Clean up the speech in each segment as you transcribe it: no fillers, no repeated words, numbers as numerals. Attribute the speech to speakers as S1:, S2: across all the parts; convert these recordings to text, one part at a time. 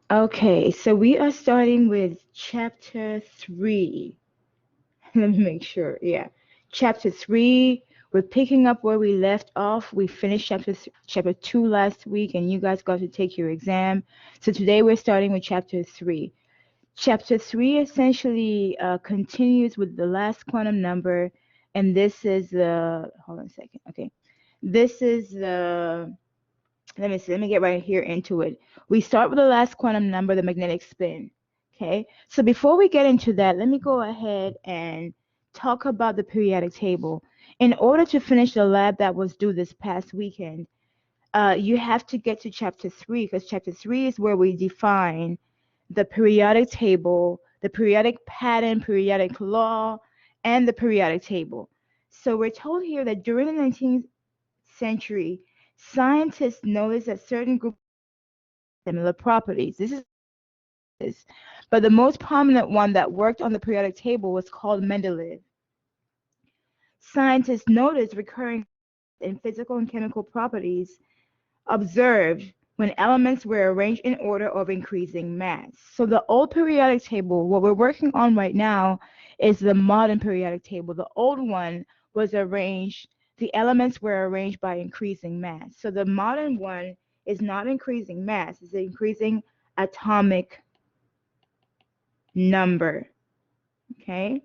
S1: Okay, so we are starting with chapter 3. Let me make sure. Yeah. Chapter 3, we're picking up where we left off. We finished chapter 2 last week and you guys got to take your exam. So today we're starting with chapter 3. Chapter 3 essentially continues with the last quantum number, and this is the, hold on a second. Okay. This is the, let me see, let me get right here into it. We start with the last quantum number, the magnetic spin. Okay, so before we get into that, let me go ahead and talk about the periodic table. In order to finish the lab that was due this past weekend, you have to get to chapter 3, because chapter 3 is where we define the periodic table, the periodic pattern, periodic law, and the periodic table. So we're told here that during the 19th century, scientists noticed that certain groups have similar properties. This, but the most prominent one that worked on the periodic table was called Mendeleev. Scientists noticed recurring in physical and chemical properties observed when elements were arranged in order of increasing mass. So the old periodic table, what we're working on right now, is the modern periodic table. The old one was arranged, the elements were arranged by increasing mass. So the modern one is not increasing mass, it's increasing atomic number. Okay?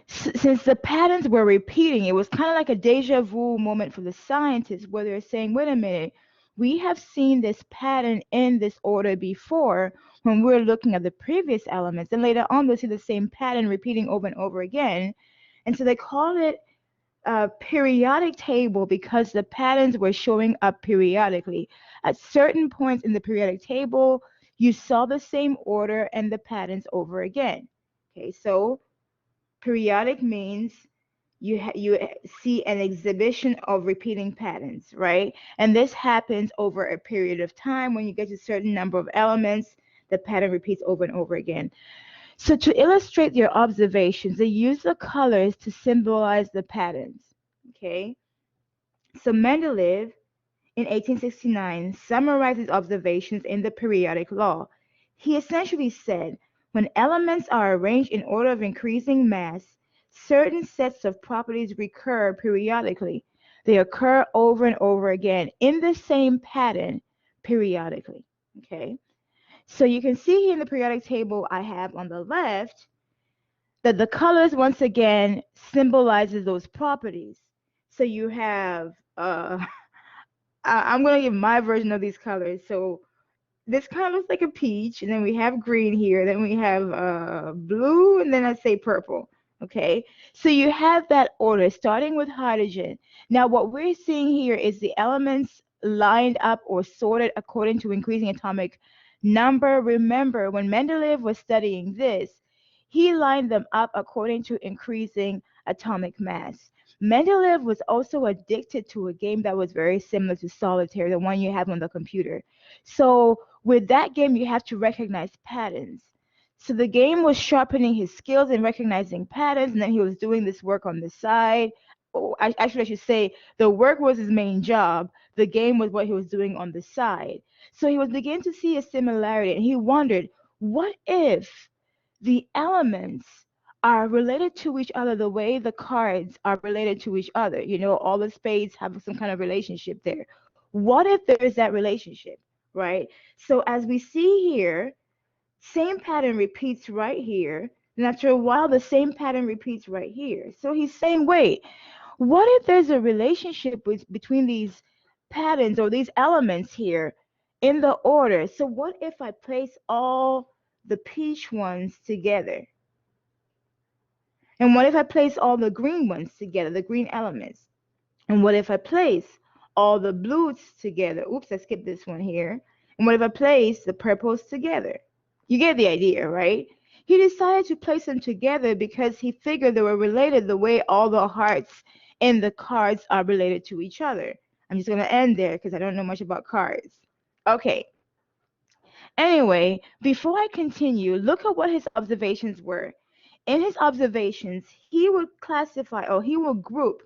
S1: Since the patterns were repeating, it was kind of like a deja vu moment for the scientists where they're saying, wait a minute, we have seen this pattern in this order before when we're looking at the previous elements. And later on, they'll see the same pattern repeating over and over again. And so they call it a periodic table because the patterns were showing up periodically. At certain points in the periodic table, you saw the same order and the patterns over again. Okay, so periodic means you see an exhibition of repeating patterns, right? And this happens over a period of time. When you get to a certain number of elements, the pattern repeats over and over again. So to illustrate your observations, they use the colors to symbolize the patterns. Okay. So Mendeleev in 1869 summarized his observations in the periodic law. He essentially said, when elements are arranged in order of increasing mass, certain sets of properties recur periodically. They occur over and over again in the same pattern periodically. Okay. So you can see here in the periodic table I have on the left that the colors once again symbolizes those properties. So you have I'm gonna give my version of these colors. So this kind of looks like a peach, and then we have green here, then we have blue, and then I say purple. Okay, so you have that order starting with hydrogen. Now what we're seeing here is the elements lined up or sorted according to increasing atomic number. Remember, when Mendeleev was studying this, he lined them up according to increasing atomic mass. Mendeleev was also addicted to a game that was very similar to solitaire, the one you have on the computer. So with that game, you have to recognize patterns. So the game was sharpening his skills in recognizing patterns, and then he was doing this work on the side. Oh, actually, I should say the work was his main job. The game was what he was doing on the side. So he was beginning to see a similarity, and he wondered, what if the elements are related to each other the way the cards are related to each other? You know, all the spades have some kind of relationship there. What if there is that relationship, right? So as we see here, same pattern repeats right here. And after a while, the same pattern repeats right here. So he's saying, wait, what if there's a relationship between these patterns or these elements here in the order? So what if I place all the peach ones together? And what if I place all the green ones together, the green elements? And what if I place all the blues together? Oops, I skipped this one here. And what if I place the purples together? You get the idea, right? He decided to place them together because he figured they were related the way all the hearts in the cards are related to each other. I'm just going to end there because I don't know much about cards. Okay. Anyway, before I continue, look at what his observations were. In his observations, he would classify or he would group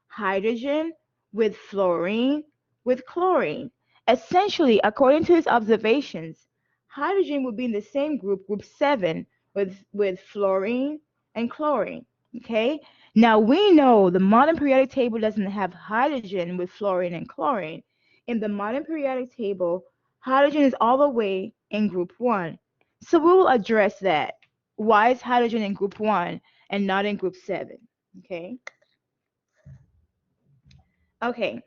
S1: hydrogen with fluorine with chlorine. Essentially, according to his observations, hydrogen would be in the same group, group 7, with fluorine and chlorine. Okay? Now we know the modern periodic table doesn't have hydrogen with fluorine and chlorine. In the modern periodic table, hydrogen is all the way in group 1. So we will address that. Why is hydrogen in group 1 and not in group 7? Okay? Okay.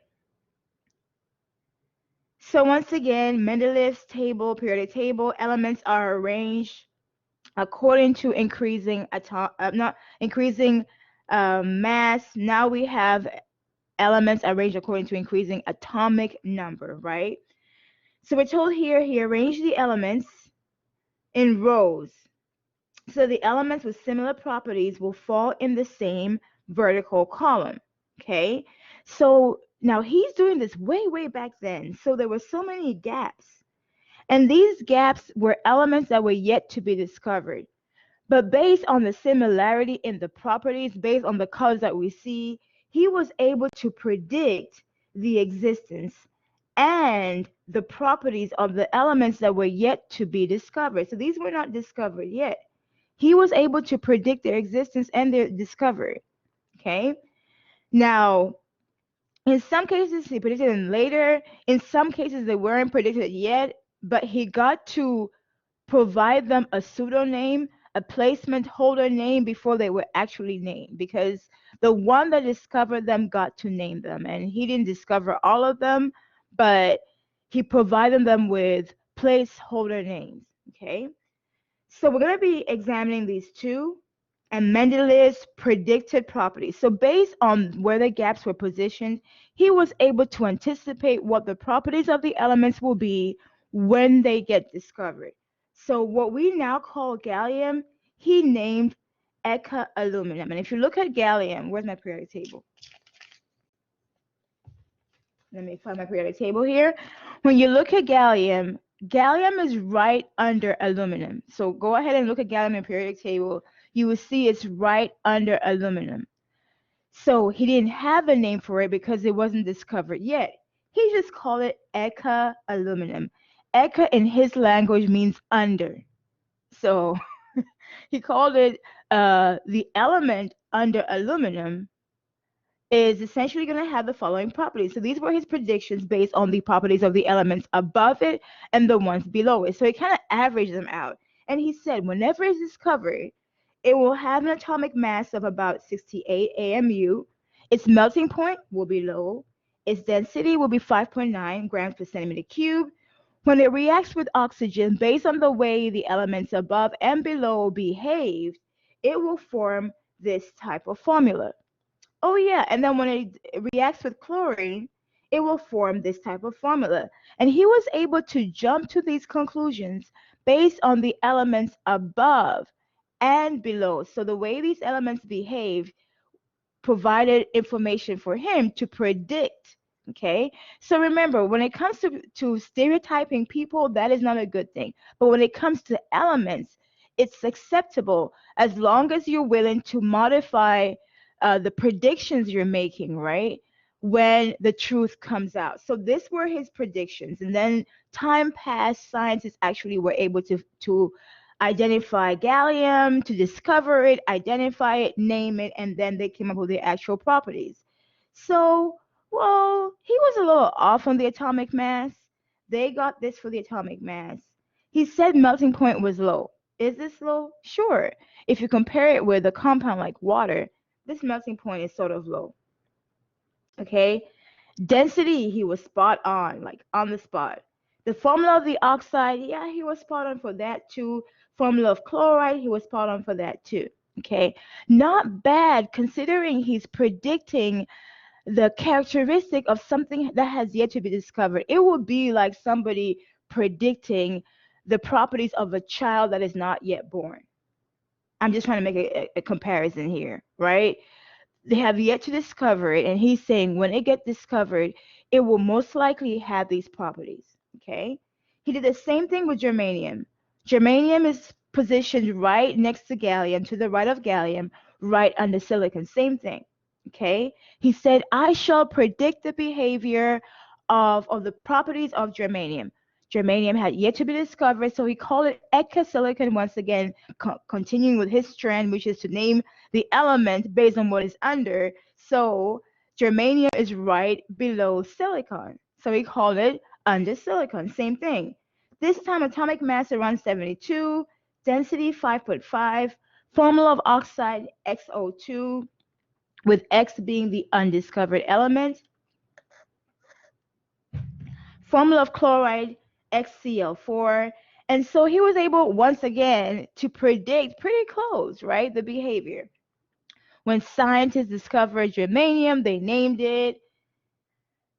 S1: So once again, Mendeleev's table, periodic table, elements are arranged according to increasing not increasing mass. Now we have elements arranged according to increasing atomic number, right? So we're told here he arranged the elements in rows. So the elements with similar properties will fall in the same vertical column. Okay, so now he's doing this way, way back then. So there were so many gaps. And these gaps were elements that were yet to be discovered. But based on the similarity in the properties, based on the colors that we see, he was able to predict the existence and the properties of the elements that were yet to be discovered. So these were not discovered yet. He was able to predict their existence and their discovery. Okay. Now, in some cases, he predicted them later. In some cases, they weren't predicted yet, but he got to provide them a pseudonym, a placement holder name before they were actually named, because the one that discovered them got to name them. And he didn't discover all of them, but he provided them with placeholder names. Okay. So we're going to be examining these two and Mendeleev's predicted properties. So based on where the gaps were positioned, he was able to anticipate what the properties of the elements will be when they get discovered. So what we now call gallium, he named Eka aluminum. And if you look at gallium, where's my periodic table? Let me find my periodic table here. When you look at gallium, gallium is right under aluminum. So go ahead and look at gallium in periodic table. You will see it's right under aluminum. So he didn't have a name for it because it wasn't discovered yet. He just called it Eka aluminum. Eka in his language means under. So he called it the element under aluminum is essentially going to have the following properties. So these were his predictions based on the properties of the elements above it and the ones below it. So he kind of averaged them out. And he said whenever it's discovered, it will have an atomic mass of about 68 AMU. Its melting point will be low. Its density will be 5.9 grams per centimeter cubed. When it reacts with oxygen, based on the way the elements above and below behaved, it will form this type of formula. Oh yeah, and then when it reacts with chlorine, it will form this type of formula. And he was able to jump to these conclusions based on the elements above and below. So the way these elements behave provided information for him to predict. Okay, so remember, when it comes to stereotyping people, that is not a good thing. But when it comes to elements, it's acceptable as long as you're willing to modify the predictions you're making, right? When the truth comes out. So these were his predictions. And then time passed, scientists actually were able to identify gallium, to discover it, identify it, name it, and then they came up with the actual properties. So, well, he was a little off on the atomic mass. They got this for the atomic mass. He said melting point was low. Is this low? Sure. If you compare it with a compound like water, this melting point is sort of low. Okay. Density, he was spot on, like on the spot. The formula of the oxide, yeah, he was spot on for that too. Formula of chloride, he was spot on for that too. Okay. Not bad considering he's predicting the characteristic of something that has yet to be discovered. It would be like somebody predicting the properties of a child that is not yet born. I'm just trying to make a comparison here, right? They have yet to discover it, and he's saying when it gets discovered, it will most likely have these properties. Okay. He did the same thing with germanium. Germanium is positioned right next to gallium, to the right of gallium, right under silicon. Same thing. Okay. He said, I shall predict the behavior of the properties of germanium. Germanium had yet to be discovered, so he called it ecosilicon once again, continuing with his trend, which is to name the element based on what is under. So germanium is right below silicon, so he called it under silicon. Same thing. This time atomic mass around 72, density 5.5, formula of oxide XO2, with X being the undiscovered element. Formula of chloride XCl4. And so he was able once again to predict pretty close, right, the behavior. When scientists discovered germanium, they named it.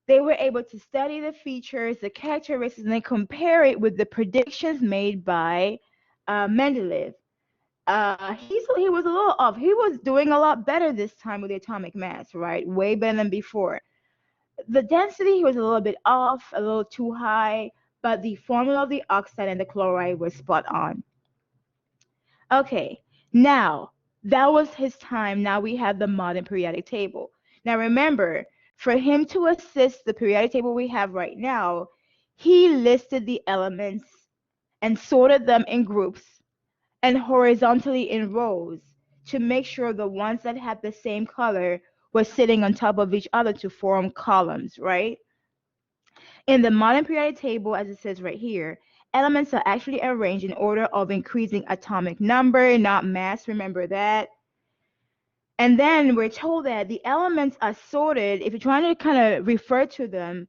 S1: They were able to study the features, the characteristics, and then compare it with the predictions made by Mendeleev. He was a little off. He was doing a lot better this time with the atomic mass, right? Way better than before. The density was a little bit off, a little too high, but the formula of the oxide and the chloride was spot on. Okay, now that was his time. Now we have the modern periodic table. Now remember, for him to assist the periodic table we have right now, he listed the elements and sorted them in groups and horizontally in rows to make sure the ones that had the same color were sitting on top of each other to form columns, right? In the modern periodic table, as it says right here, elements are actually arranged in order of increasing atomic number, not mass, remember that. And then we're told that the elements are sorted, if you're trying to kind of refer to them,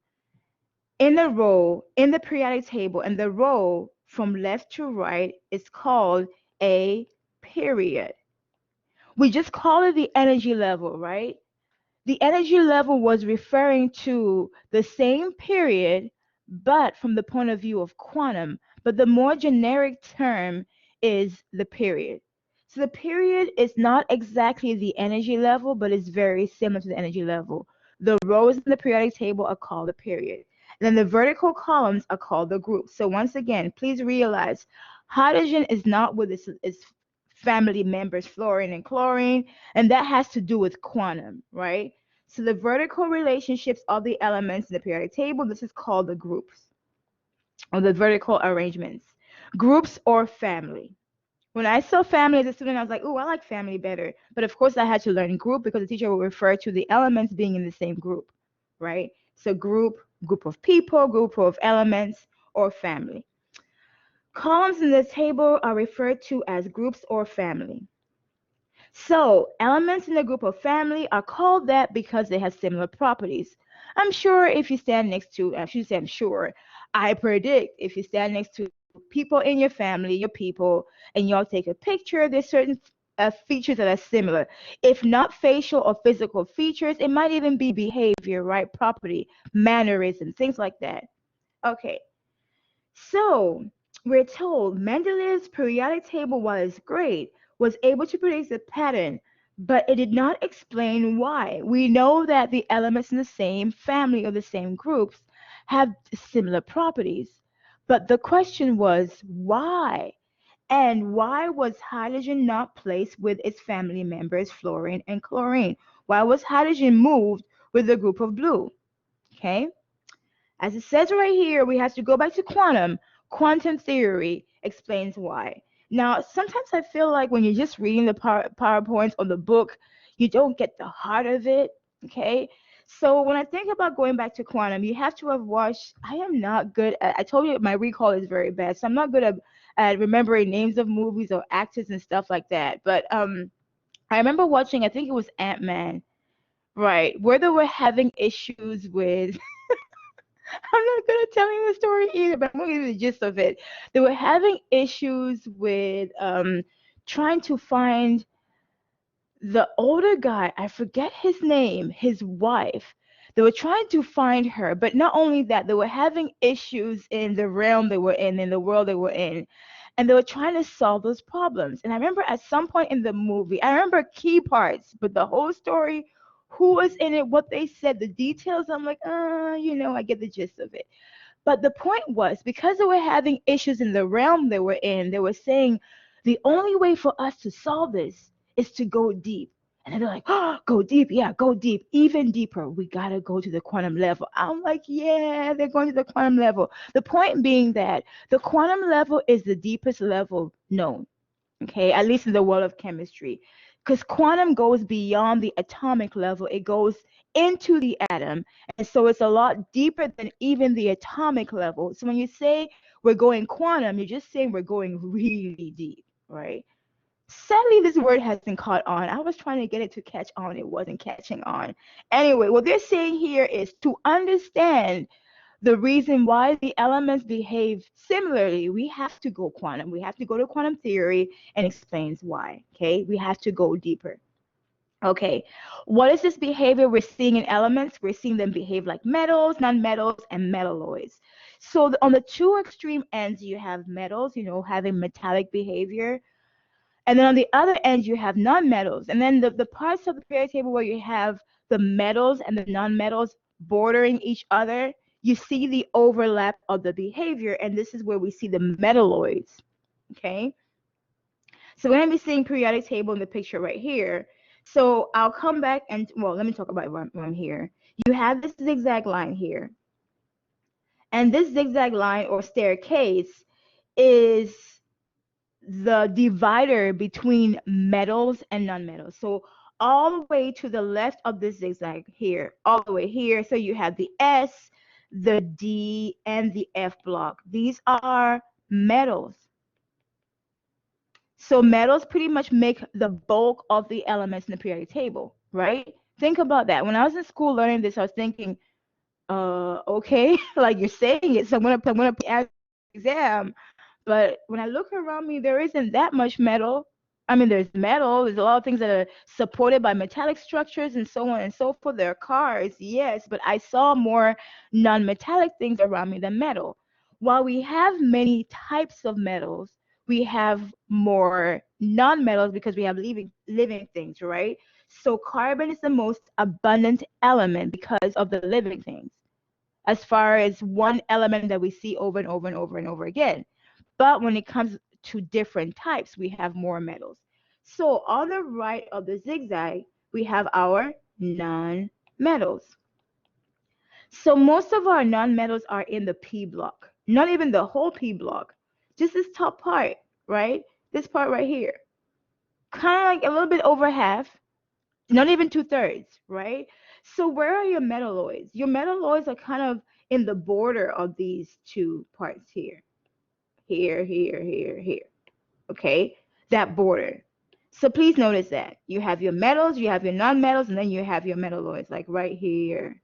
S1: in the row, in the periodic table, and the row from left to right is called a period. We just call it the energy level, right? The energy level was referring to the same period, but from the point of view of quantum. But the more generic term is the period. So the period is not exactly the energy level, but it's very similar to the energy level. The rows in the periodic table are called the period. And then the vertical columns are called the groups. So once again, please realize hydrogen is not with its family members, fluorine and chlorine, and that has to do with quantum, right? So the vertical relationships of the elements in the periodic table, this is called the groups, or the vertical arrangements. Groups or family. When I saw family as a student, I was like, oh, I like family better. But of course, I had to learn group because the teacher would refer to the elements being in the same group, right? So group, group of people, group of elements, or family. Columns in the table are referred to as groups or family. So elements in the group of family are called that because they have similar properties. I'm sure if you stand next to, I should say I'm sure, I predict if you stand next to people in your family, your people, and y'all take a picture, there's certain features that are similar. If not facial or physical features, it might even be behavior, right? Property, mannerism, things like that. Okay, so we're told Mendeleev's periodic table, while it's great, was able to predict the pattern, but it did not explain why. We know that the elements in the same family or the same groups have similar properties, but the question was why? And why was hydrogen not placed with its family members, fluorine and chlorine? Why was hydrogen moved with the group of blue? Okay. As it says right here, we have to go back to quantum. Quantum theory explains why. Now, sometimes I feel like when you're just reading the PowerPoints or the book, you don't get the heart of it, okay? So when I think about going back to quantum, you have to have watched, I am not good at, I told you my recall is very bad, so I'm not good at remembering names of movies or actors and stuff like that. But I remember watching, I think it was Ant-Man, right, where they were having issues with I'm not gonna tell you the story either, but I'm gonna give you the gist of it. They were having issues with trying to find the older guy. I forget his name, his wife. They were trying to find her, but not only that, they were having issues in the realm they were in the world they were in, and they were trying to solve those problems. And I remember at some point in the movie, I remember key parts, but the whole story, who was in it, what they said, the details, I'm like, I get the gist of it. But the point was, because they were having issues in the realm they were in, they were saying the only way for us to solve this is to go deep. And they're like, oh, go deep. Yeah, go deep. Even deeper. We got to go to the quantum level. I'm like, yeah, they're going to the quantum level. The point being that the quantum level is the deepest level known, okay, at least in the world of chemistry. Because quantum goes beyond the atomic level, it goes into the atom. And so it's a lot deeper than even the atomic level. So when you say we're going quantum, you're just saying we're going really deep, right? Sadly, this word hasn't caught on. I was trying to get it to catch on, it wasn't catching on. Anyway, what they're saying here is to understand the reason why the elements behave similarly, we have to go quantum. We have to go to quantum theory and explains why. Okay, we have to go deeper. Okay, what is this behavior we're seeing in elements? We're seeing them behave like metals, nonmetals, and metalloids. So on the two extreme ends, you have metals, having metallic behavior. And then on the other end, you have nonmetals. And then the parts of the periodic table where you have the metals and the nonmetals bordering each other, you see the overlap of the behavior. And this is where we see the metalloids. Okay. So we're going to be seeing periodic table in the picture right here. So I'll come back and, well, let me talk about it when I'm here. You have this zigzag line here. And this zigzag line or staircase is the divider between metals and nonmetals. So all the way to the left of this zigzag here, all the way here. So you have the S, the D, and the F block. These are metals. So metals pretty much make the bulk of the elements in the periodic table, right? Think about that. When I was in school learning this, I was thinking, okay, like you're saying it, so I'm gonna ask exam. But when I look around me, there isn't that much metal. I mean, there's metal. There's a lot of things that are supported by metallic structures and so on and so forth. There are cars, yes, but I saw more non-metallic things around me than metal. While we have many types of metals, we have more non-metals because we have living things, right? So carbon is the most abundant element because of the living things, as far as one element that we see over and over and over and over again. But when it comes to different types, we have more metals. So on the right of the zigzag, we have our non-metals. So most of our non-metals are in the P block, not even the whole P block, just this top part, right? This part right here, kind of like a little bit over half, not even 2/3, right? So where are your metalloids? Your metalloids are kind of in the border of these two parts here. Here, here, here, here. Okay, that border. So please notice that you have your metals, you have your non-metals, and then you have your metalloids, like right here.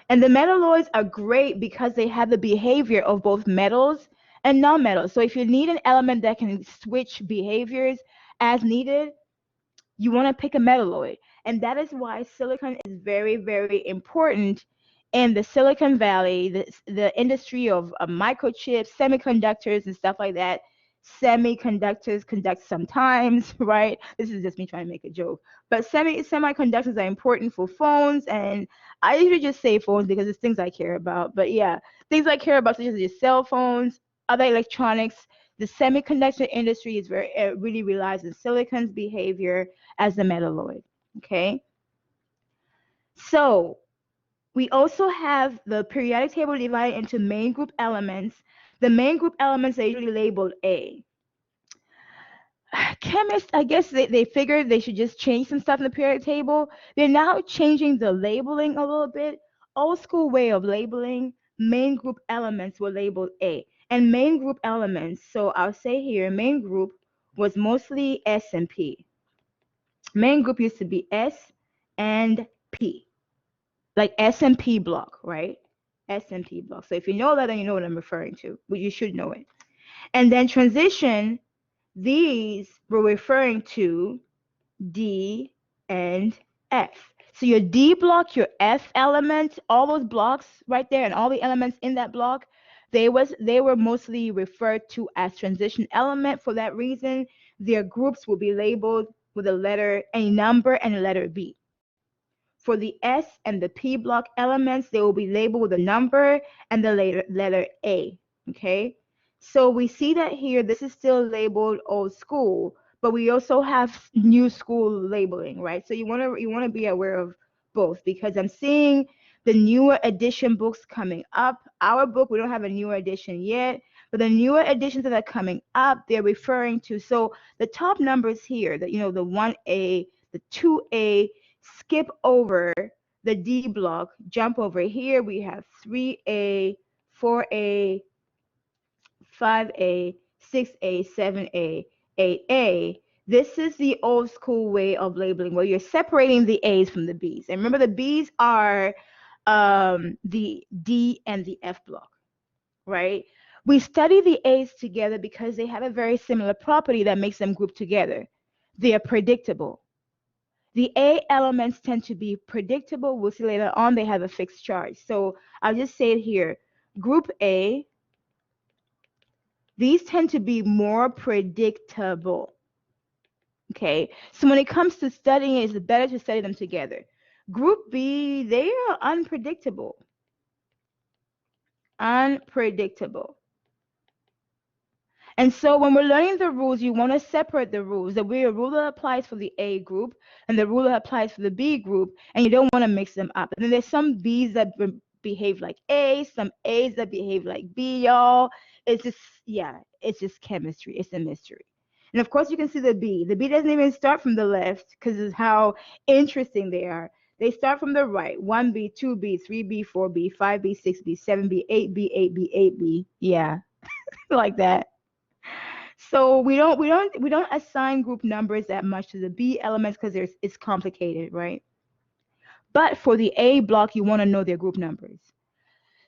S1: And the metalloids are great because they have the behavior of both metals and non-metals. So if you need an element that can switch behaviors as needed, you want to pick a metalloid. And that is why silicon is very, very important in the Silicon Valley, the industry of microchips, semiconductors, and stuff like that. Semiconductors conduct sometimes, right? This is just me trying to make a joke. But semiconductors are important for phones, and I usually just say phones because it's things I care about. But yeah, things I care about such as your cell phones, other electronics. The semiconductor industry is really relies on silicon's behavior as the metalloid. Okay. So we also have the periodic table divided into main group elements. The main group elements are usually labeled A. Chemists, I guess they figured they should just change some stuff in the periodic table. They're now changing the labeling a little bit. Old school way of labeling, main group elements were labeled A. And main group elements, so I'll say here, main group was mostly S and P. Main group used to be S and P, like S and P block, right? S and P block. So if you know that, then you know what I'm referring to. Well, you should know it. And then transition, these were referring to D and F. So your D block, your F element, all those blocks right there, and all the elements in that block, they were mostly referred to as transition element. For that reason, their groups will be labeled with a number and a letter B. For the S and the P block elements, they will be labeled with a number and the letter A. Okay, so we see that here, this is still labeled old school, but we also have new school labeling, right? So you want to be aware of both, because I'm seeing the newer edition books coming up. Our book, we don't have a newer edition yet, but the newer editions that are coming up, they're referring to, so the top numbers here, that the 1A, the 2A, skip over the D block, jump over here. We have 3A, 4A, 5A, 6A, 7A, 8A. This is the old school way of labeling, where you're separating the A's from the B's. And remember, the B's are the D and the F block, right? We study the A's together because they have a very similar property that makes them group together. They are predictable. The A elements tend to be predictable. We'll see later on they have a fixed charge. So I'll just say it here. Group A, these tend to be more predictable. Okay, so when it comes to studying, it's better to study them together. Group B, they are unpredictable. Unpredictable. And so when we're learning the rules, you want to separate the rules. The way a rule that applies for the A group and the rule that applies for the B group, and you don't want to mix them up. And then there's some B's that behave like A, some A's that behave like B, y'all. It's just, yeah, it's just chemistry. It's a mystery. And of course, you can see the B. The B doesn't even start from the left, because it's how interesting they are. They start from the right. 1B, 2B, 3B, 4B, 5B, 6B, 7B, 8B, 8B, 8B. Yeah, like that. So we don't assign group numbers that much to the B elements, because it's complicated, right? But for the A block, you want to know their group numbers.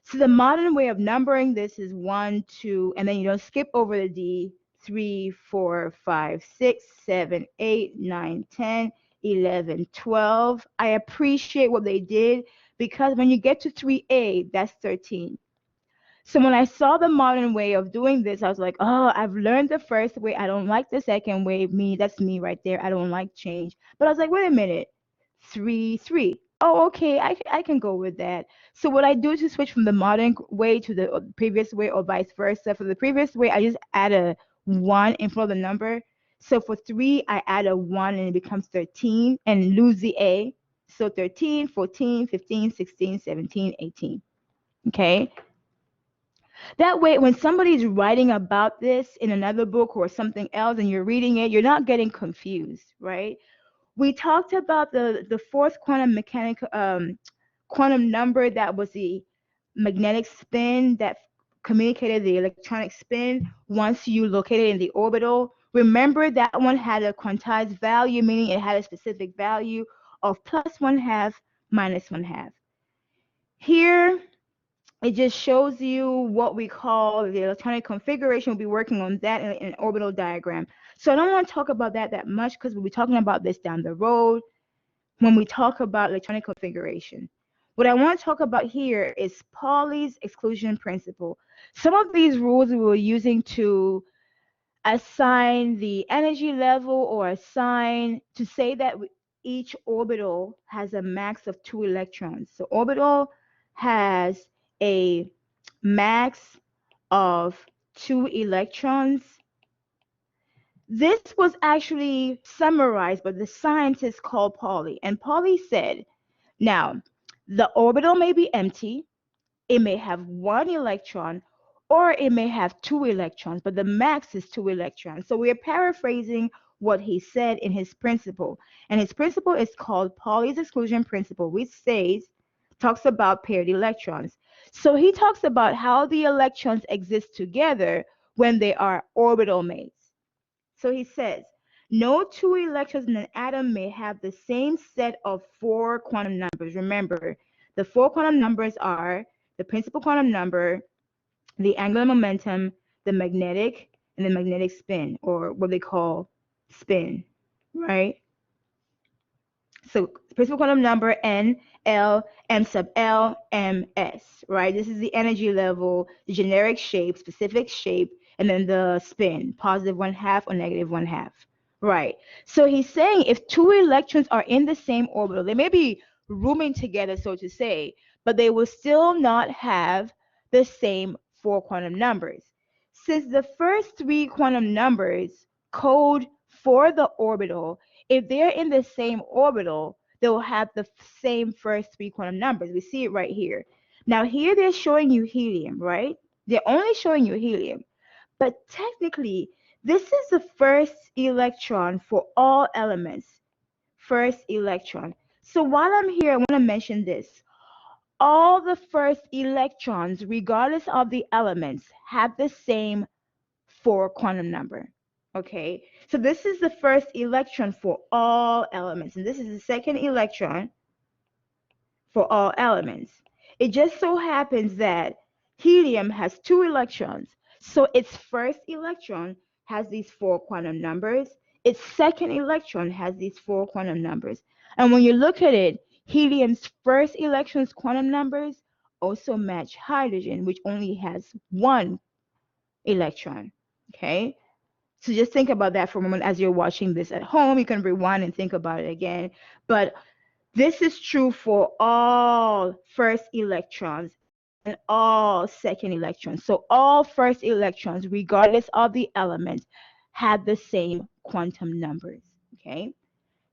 S1: So the modern way of numbering this is 1, 2, and then you don't skip over the D, 3, 4, 5, 6, 7, 8, 9, 10, 11, 12. I appreciate what they did, because when you get to 3A, that's 13. So when I saw the modern way of doing this, I was like, oh, I've learned the first way. I don't like the second way. That's me right there. I don't like change. But I was like, wait a minute. 3, 3. Oh, okay. I can go with that. So what I do is to switch from the modern way to the previous way, or vice versa. For the previous way, I just add a 1 in front of the number. So for 3, I add a 1 and it becomes 13 and lose the A. So 13, 14, 15, 16, 17, 18. Okay. That way, when somebody's writing about this in another book or something else and you're reading it, you're not getting confused, right? We talked about the fourth quantum mechanical quantum number, that was the magnetic spin that communicated the electronic spin once you located in the orbital. Remember, that one had a quantized value, meaning it had a specific value of plus 1/2, minus 1/2. Here, it just shows you what we call the electronic configuration. We'll be working on that in an orbital diagram. So I don't want to talk about that much, because we'll be talking about this down the road when we talk about electronic configuration. What I want to talk about here is Pauli's exclusion principle. Some of these rules we were using to assign the energy level, or assign to say that each orbital has a max of 2 electrons. So orbital has a max of 2 electrons. This was actually summarized by the scientist called Pauli. And Pauli said, now, the orbital may be empty, it may have 1 electron, or it may have 2 electrons, but the max is 2 electrons. So we are paraphrasing what he said in his principle. And his principle is called Pauli's exclusion principle, which talks about paired electrons. So he talks about how the electrons exist together when they are orbital mates. So he says, no 2 electrons in an atom may have the same set of 4 quantum numbers. Remember, the 4 quantum numbers are the principal quantum number, the angular momentum, the magnetic, and the magnetic spin, or what they call spin, right? So principal quantum number, N, L, M sub L, M, S, right? This is the energy level, the generic shape, specific shape, and then the spin, positive 1/2 or negative 1/2, right? So he's saying if 2 electrons are in the same orbital, they may be rooming together, so to say, but they will still not have the same 4 quantum numbers. Since the first 3 quantum numbers code for the orbital, if they're in the same orbital, they'll have the same first three quantum numbers. We see it right here. Now here they're showing you helium, right? They're only showing you helium. But technically, this is the first electron for all elements. First electron. So while I'm here, I want to mention this. All the first electrons, regardless of the elements, have the same 4 quantum number. Okay, so this is the first electron for all elements, and this is the second electron for all elements. It just so happens that helium has 2 electrons, so its first electron has these 4 quantum numbers. Its second electron has these 4 quantum numbers. And when you look at it, helium's first electron's quantum numbers also match hydrogen, which only has 1 electron. Okay, so just think about that for a moment as you're watching this at home. You can rewind and think about it again. But this is true for all first electrons and all second electrons. So all first electrons, regardless of the element, have the same quantum numbers. Okay.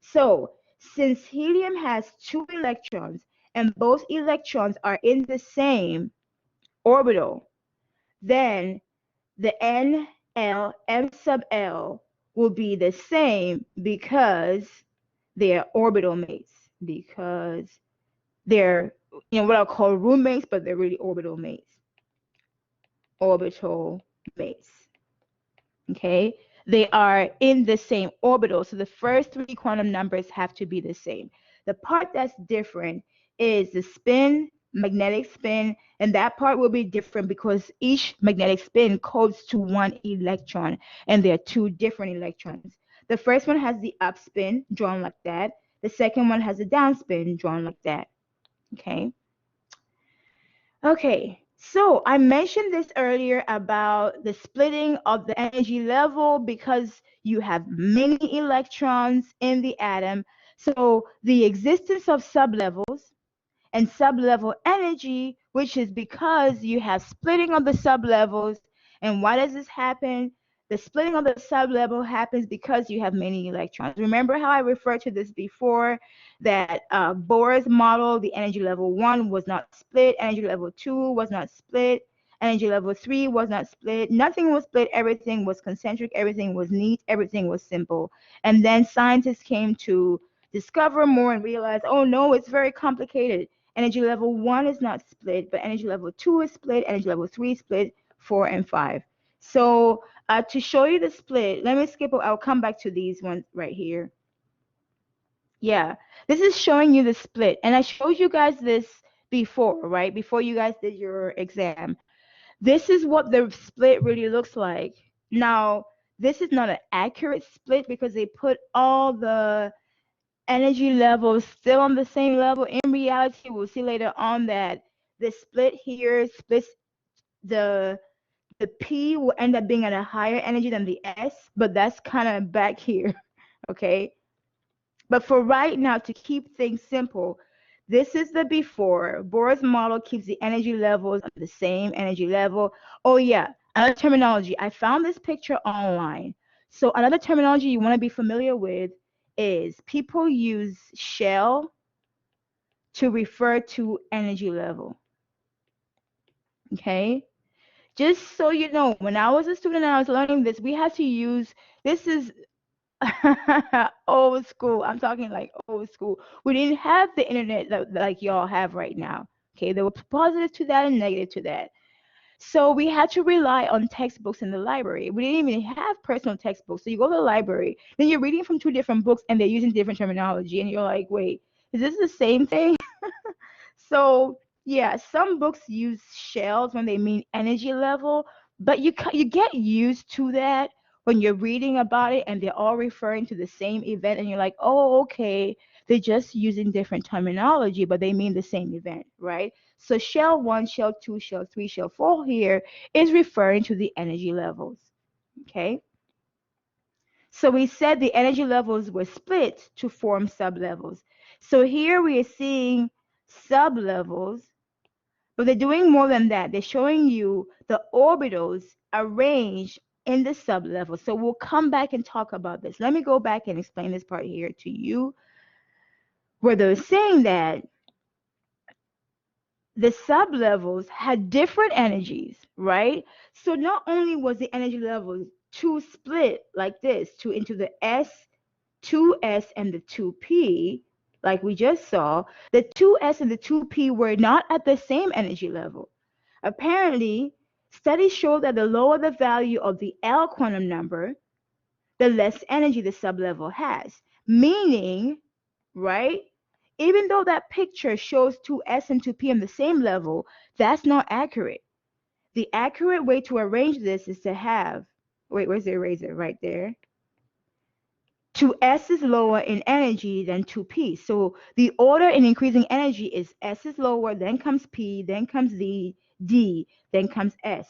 S1: So since helium has 2 electrons and both electrons are in the same orbital, then the NL, M sub L will be the same because they're orbital mates, because they're, what I'll call roommates, but they're really orbital mates. Orbital mates. Okay? They are in the same orbital, so the first 3 quantum numbers have to be the same. The part that's different is the spin, magnetic spin, and that part will be different because each magnetic spin codes to 1 electron, and there are 2 different electrons. The first one has the up spin drawn like that. The second one has a down spin drawn like that. Okay. Okay, so I mentioned this earlier about the splitting of the energy level because you have many electrons in the atom. So the existence of sublevels and sublevel energy, which is because you have splitting of the sublevels. And why does this happen? The splitting of the sublevel happens because you have many electrons. Remember how I referred to this before, that Bohr's model, the energy level 1 was not split, energy level 2 was not split, energy level 3 was not split. Nothing was split. Everything was concentric. Everything was neat. Everything was simple. And then scientists came to discover more and realize, oh no, it's very complicated. Energy level 1 is not split, but energy level 2 is split, energy level 3 is split, 4 and 5. So to show you the split, let me skip. I'll come back to these ones right here. Yeah, this is showing you the split. And I showed you guys this before, right? Before you guys did your exam. This is what the split really looks like. Now, this is not an accurate split because they put all the energy levels still on the same level. In reality, we'll see later on that the split here splits the P will end up being at a higher energy than the S, but that's kind of back here, okay? But for right now, to keep things simple, this is the before. Bohr's model keeps the energy levels at the same energy level. Oh yeah, another terminology. I found this picture online. So another terminology you want to be familiar with is people use shell to refer to energy level. Okay? Just so you know, when I was a student and I was learning this, we had to use, this is old school. I'm talking like old school. We didn't have the internet that like y'all have right now. Okay, there were positives to that and negative to that. So we had to rely on textbooks in the library. We didn't even have personal textbooks. So you go to the library, then you're reading from 2 different books and they're using different terminology, and you're like, wait, is this the same thing? So yeah, some books use shells when they mean energy level, but you get used to that when you're reading about it and they're all referring to the same event, and you're like, oh, okay, they're just using different terminology, but they mean the same event, right? So shell 1, shell 2, shell 3, shell 4 here is referring to the energy levels, okay? So we said the energy levels were split to form sublevels. So here we are seeing sublevels, but they're doing more than that. They're showing you the orbitals arranged in the sublevel. So we'll come back and talk about this. Let me go back and explain this part here to you, where they're saying that the sublevels had different energies, right? So not only was the energy level 2 split like this, 2 into the S, 2s, and the 2p, like we just saw, the 2s and the 2p were not at the same energy level. Apparently, studies show that the lower the value of the L quantum number, the less energy the sublevel has. Meaning, right? Even though that picture shows 2s and 2p on the same level, that's not accurate. The accurate way to arrange this is to have, wait, where's the eraser? Right there. 2s is lower in energy than 2p. So the order in increasing energy is s is lower, then comes p, then comes d, then comes f.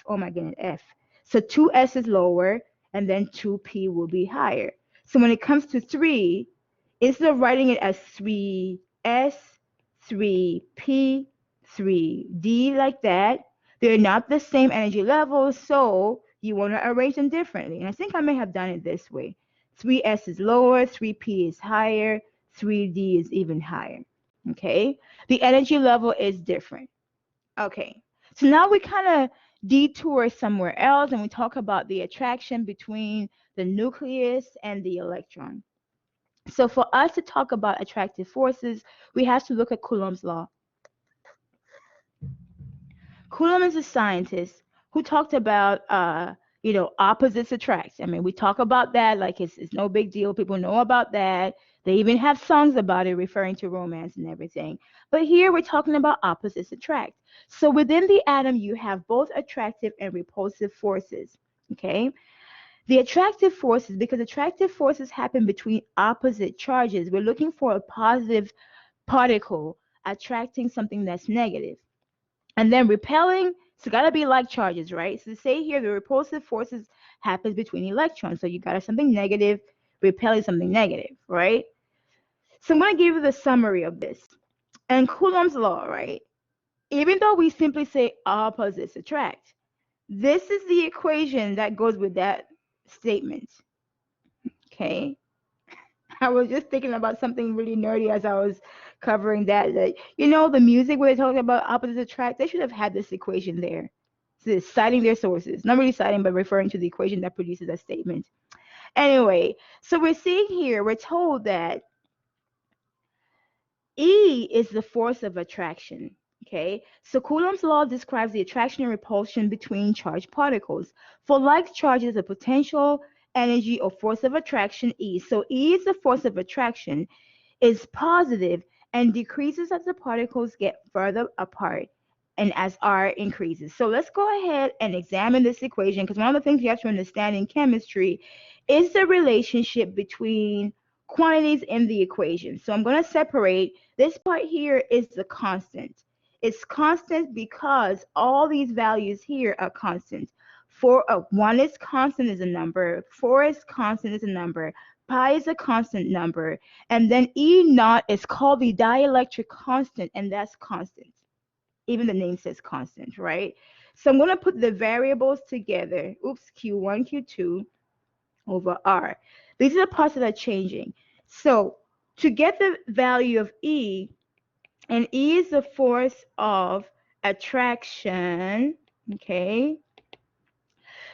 S1: Oh my goodness, f. So 2s is lower, and then 2p will be higher. So when it comes to 3, instead of writing it as 3s, 3p, 3d like that, they're not the same energy levels, so you want to arrange them differently. And I think I may have done it this way. 3s is lower, 3p is higher, 3d is even higher. Okay? The energy level is different. Okay. So now we kind of detour somewhere else and we talk about the attraction between the nucleus and the electron. So for us to talk about attractive forces, we have to look at Coulomb's law. Coulomb is a scientist who talked about, opposites attract. I mean, we talk about that like it's no big deal. People know about that. They even have songs about it referring to romance and everything. But here we're talking about opposites attract. So within the atom, you have both attractive and repulsive forces. Okay? The attractive forces, because attractive forces happen between opposite charges, we're looking for a positive particle attracting something that's negative. And then repelling, it's got to be like charges, right? So say here the repulsive forces happens between electrons. So you got something negative repelling something negative, right? So I'm going to give you the summary of this. And Coulomb's law, right? Even though we simply say opposites attract, this is the equation that goes with that statement. Okay? I was just thinking about something really nerdy as I was covering that. The music where they're talking about opposites attract, they should have had this equation there. So citing their sources. Not really citing, but referring to the equation that produces that statement. Anyway, so we're seeing here, we're told that E is the force of attraction. Okay, so Coulomb's law describes the attraction and repulsion between charged particles. For like charges, a potential energy or force of attraction E. So E is the force of attraction, is positive and decreases as the particles get further apart and as R increases. So let's go ahead and examine this equation, because one of the things you have to understand in chemistry is the relationship between quantities in the equation. So I'm going to separate this part here is the constant. It's constant because all these values here are constant. 1 is constant is a number, 4 is constant is a number, pi is a constant number, and then E naught is called the dielectric constant, and that's constant. Even the name says constant, right? So I'm going to put the variables together. Oops, Q1, Q2 over R. These are the parts that are changing. So to get the value of E, and E is the force of attraction, okay?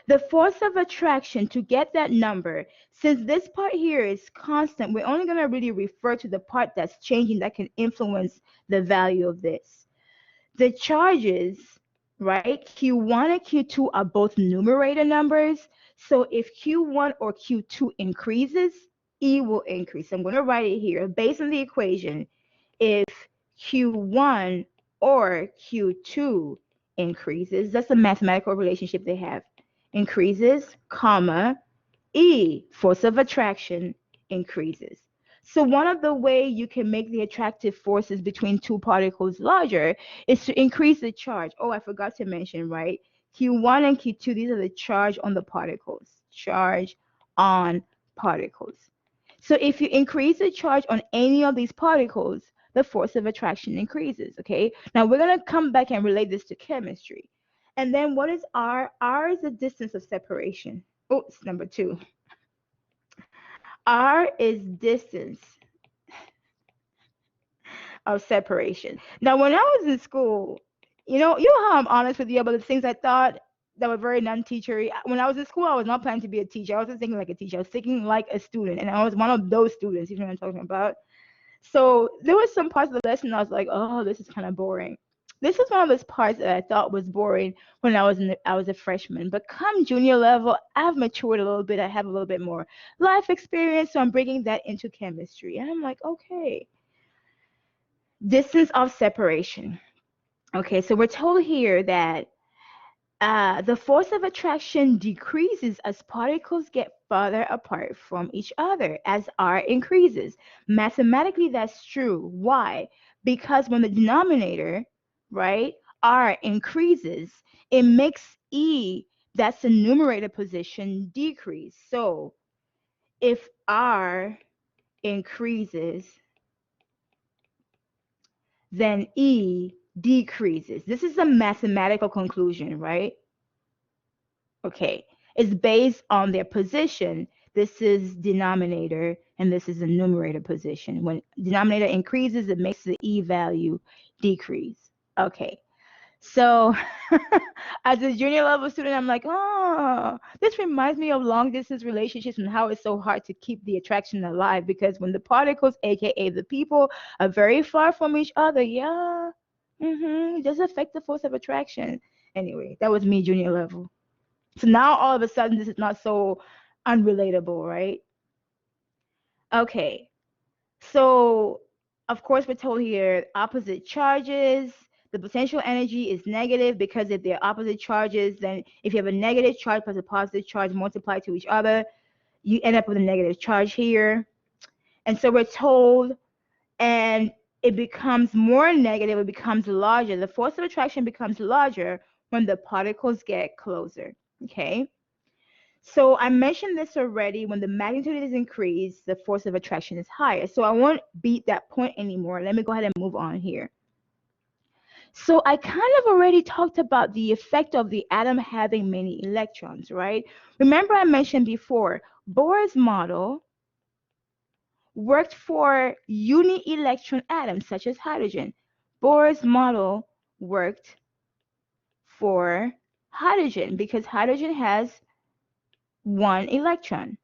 S1: The force of attraction, to get that number, since this part here is constant, we're only going to really refer to the part that's changing that can influence the value of this. The charges, right, Q1 and Q2 are both numerator numbers. So if Q1 or Q2 increases, E will increase. I'm going to write it here. Based on the equation, if Q1 or Q2 increases, that's the mathematical relationship they have, increases, comma, E, force of attraction, increases. So one of the ways you can make the attractive forces between two particles larger is to increase the charge. Oh, I forgot to mention, right? Q1 and Q2, these are the charge on the particles. Charge on particles. So if you increase the charge on any of these particles, the force of attraction increases, okay? Now we're going to come back and relate this to chemistry. And then what is R? R is the distance of separation. Oh, it's number two. R is distance of separation. Now, when I was in school, you know how I'm honest with you about the things I thought that were very non-teachery. When I was in school, I was not planning to be a teacher. I wasn't thinking like a teacher. I was thinking like a student, and I was one of those students. You know what I'm talking about? So there was some parts of the lesson I was like, oh, this is kind of boring. This is one of those parts that I thought was boring when I was a freshman. But come junior level, I've matured a little bit. I have a little bit more life experience, so I'm bringing that into chemistry. And I'm like, okay, distance of separation. Okay, so we're told here that the force of attraction decreases as particles get farther apart from each other as R increases. Mathematically, that's true. Why? Because when the denominator, right, R increases, it makes E, that's the numerator position, decrease. So if R increases, then E decreases. This is a mathematical conclusion, right? Okay, it's based on their position. This is denominator and this is the numerator position. When denominator increases, it makes the E value decrease. Okay, so as a junior level student, I'm like, oh, this reminds me of long distance relationships and how it's so hard to keep the attraction alive because when the particles, aka the people, are very far from each other, yeah, it does affect the force of attraction. Anyway, that was me junior level. So now all of a sudden this is not so unrelatable, right? Okay. So of course we're told here opposite charges, the potential energy is negative because if they're opposite charges, then if you have a negative charge plus a positive charge multiplied to each other, you end up with a negative charge here. And so we're told, and it becomes more negative, it becomes larger. The force of attraction becomes larger when the particles get closer. Okay. So I mentioned this already. When the magnitude is increased, the force of attraction is higher. So I won't beat that point anymore. Let me go ahead and move on here. So I kind of already talked about the effect of the atom having many electrons, right? Remember I mentioned before, Bohr's model worked for uni-electron atoms such as hydrogen. Bohr's model worked for hydrogen because hydrogen has one electron.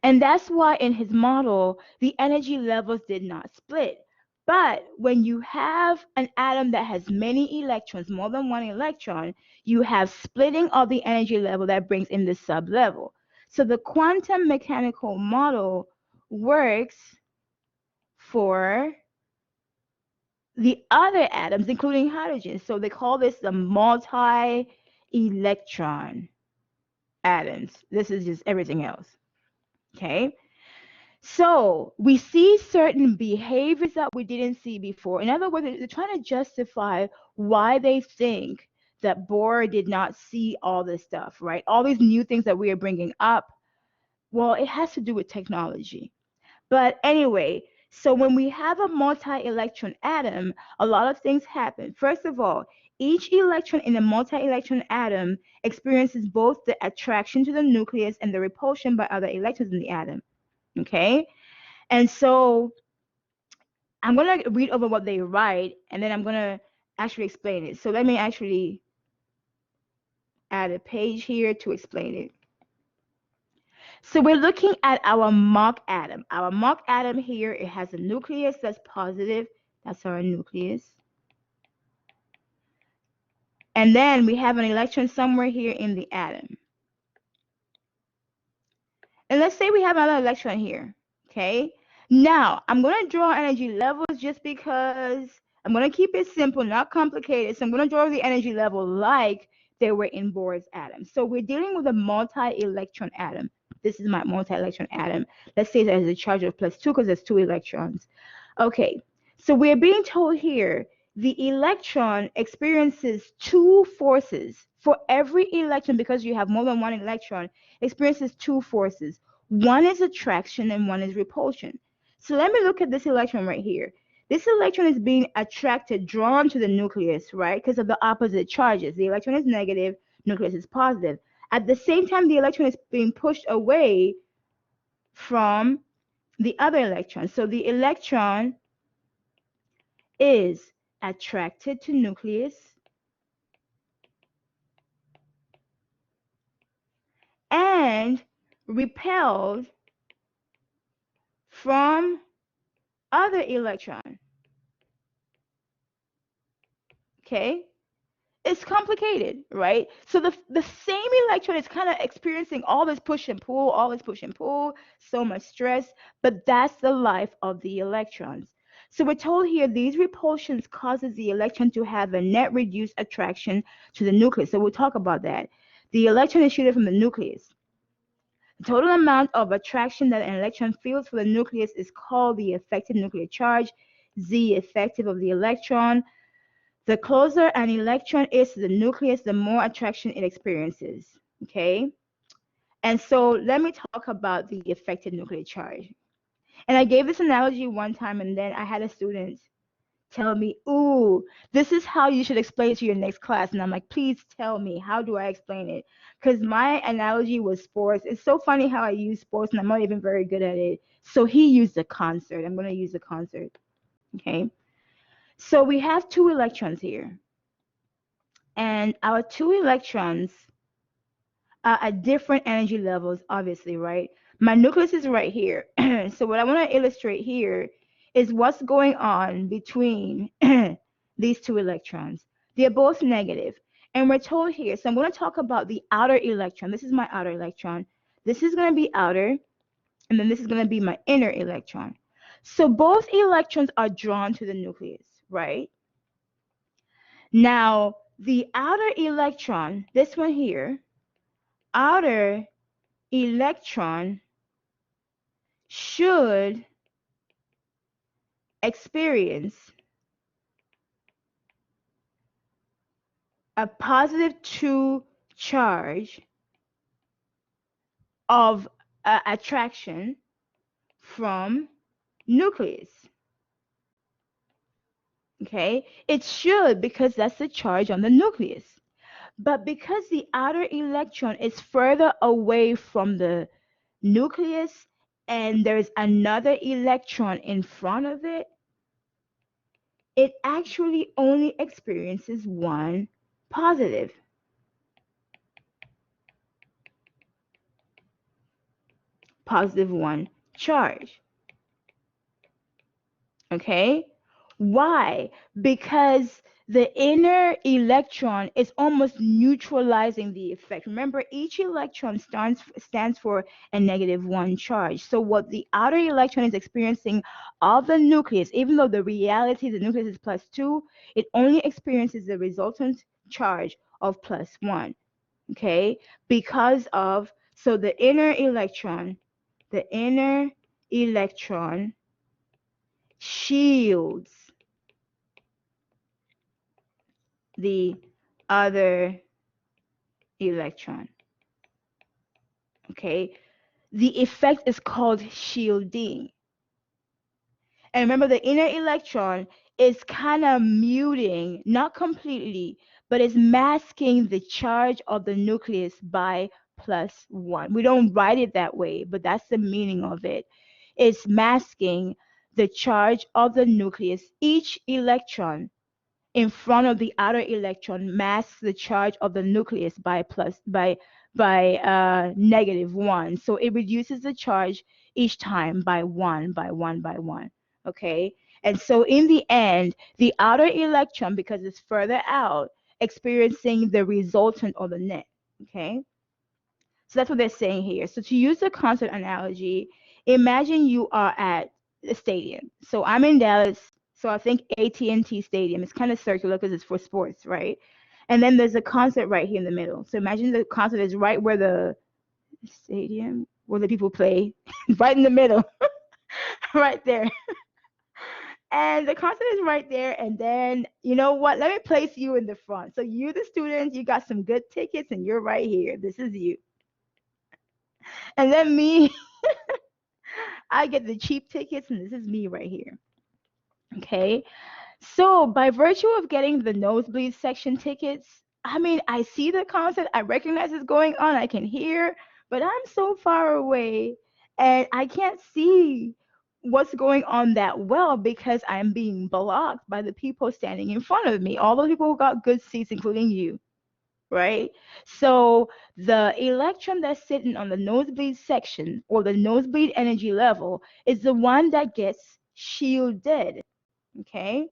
S1: And that's why in his model, the energy levels did not split. But when you have an atom that has many electrons, more than one electron, you have splitting of the energy level that brings in the sublevel. So the quantum mechanical model works for the other atoms, including hydrogen. So they call this the multi-electron atoms. This is just everything else. Okay. So we see certain behaviors that we didn't see before. In other words, they're trying to justify why they think that Bohr did not see all this stuff, right? All these new things that we are bringing up. Well, it has to do with technology. But anyway, so when we have a multi-electron atom, a lot of things happen. First of all, each electron in a multi-electron atom experiences both the attraction to the nucleus and the repulsion by other electrons in the atom. Okay? And so I'm going to read over what they write, and then I'm going to actually explain it. So let me actually add a page here to explain it. So we're looking at our Mach atom. Our Mach atom here, it has a nucleus that's positive. That's our nucleus. And then we have an electron somewhere here in the atom. And let's say we have another electron here, okay? Now, I'm going to draw energy levels just because I'm going to keep it simple, not complicated. So I'm going to draw the energy level like they were in Bohr's atom. So we're dealing with a multi-electron atom. This is my multi-electron atom. Let's say there's a charge of +2 because there's 2 electrons. Okay, so we're being told here the electron experiences 2 forces. For every electron, because you have more than one electron, experiences 2 forces. One is attraction and one is repulsion. So let me look at this electron right here. This electron is being attracted, drawn to the nucleus, right? Because of the opposite charges. The electron is negative, nucleus is positive. At the same time, the electron is being pushed away from the other electron. So the electron is attracted to nucleus and repelled from other electron. Okay? It's complicated, right? So the same electron is kind of experiencing all this push and pull, so much stress, but that's the life of the electrons. So we're told here these repulsions causes the electron to have a net reduced attraction to the nucleus. So we'll talk about that. The electron is shielded from the nucleus. The total amount of attraction that an electron feels for the nucleus is called the effective nuclear charge, Z effective of the electron. The closer an electron is to the nucleus, the more attraction it experiences. Okay? And so let me talk about the effective nuclear charge. And I gave this analogy one time, and then I had a student tell me, ooh, this is how you should explain it to your next class. And I'm like, please tell me, how do I explain it? Because my analogy was sports. It's so funny how I use sports, and I'm not even very good at it. So he used a concert. I'm going to use a concert. Okay? So we have two electrons here. And our two electrons are at different energy levels, obviously, right? My nucleus is right here. So what I want to illustrate here is what's going on between these two electrons. They're both negative. And we're told here, so I'm going to talk about the outer electron. This is my outer electron. This is going to be outer, and then this is going to be my inner electron. So both electrons are drawn to the nucleus, right? Now, the outer electron, this one here, outer electron should experience a positive 2 charge of attraction from nucleus. Okay, it should, because that's the charge on the nucleus. But because the outer electron is further away from the nucleus and there's another electron in front of it, it actually only experiences one positive. Positive 1 charge. Okay? Why? Because the inner electron is almost neutralizing the effect. Remember, each electron stands for a -1 charge. So what the outer electron is experiencing of the nucleus, even though the reality the nucleus is +2, it only experiences the resultant charge of +1. Okay? Because of, so the inner electron shields the other electron. Okay, the effect is called shielding. And remember, the inner electron is kind of muting, not completely, but is masking the charge of the nucleus by +1. We don't write it that way, but that's the meaning of it. It's masking the charge of the nucleus. Each electron in front of the outer electron masks the charge of the nucleus by -1. So it reduces the charge each time by 1, by 1, by 1. Okay? And so in the end, the outer electron, because it's further out, experiencing the resultant or the net. Okay? So that's what they're saying here. So to use the concert analogy, imagine you are at the stadium. So I'm in Dallas. So I think AT&T Stadium. It's kind of circular because it's for sports, right? And then there's a concert right here in the middle. So imagine the concert is right where the stadium, where the people play, right in the middle, right there. And the concert is right there. And then, you know what? Let me place you in the front. So you, the students, you got some good tickets and you're right here. This is you. And then me, I get the cheap tickets and this is me right here. Okay. So by virtue of getting the nosebleed section tickets, I mean, I see the concert, I recognize it's going on, I can hear, but I'm so far away and I can't see what's going on that well because I'm being blocked by the people standing in front of me. All those people who got good seats, including you, right? So the electron that's sitting on the nosebleed section or the nosebleed energy level is the one that gets shielded. Okay.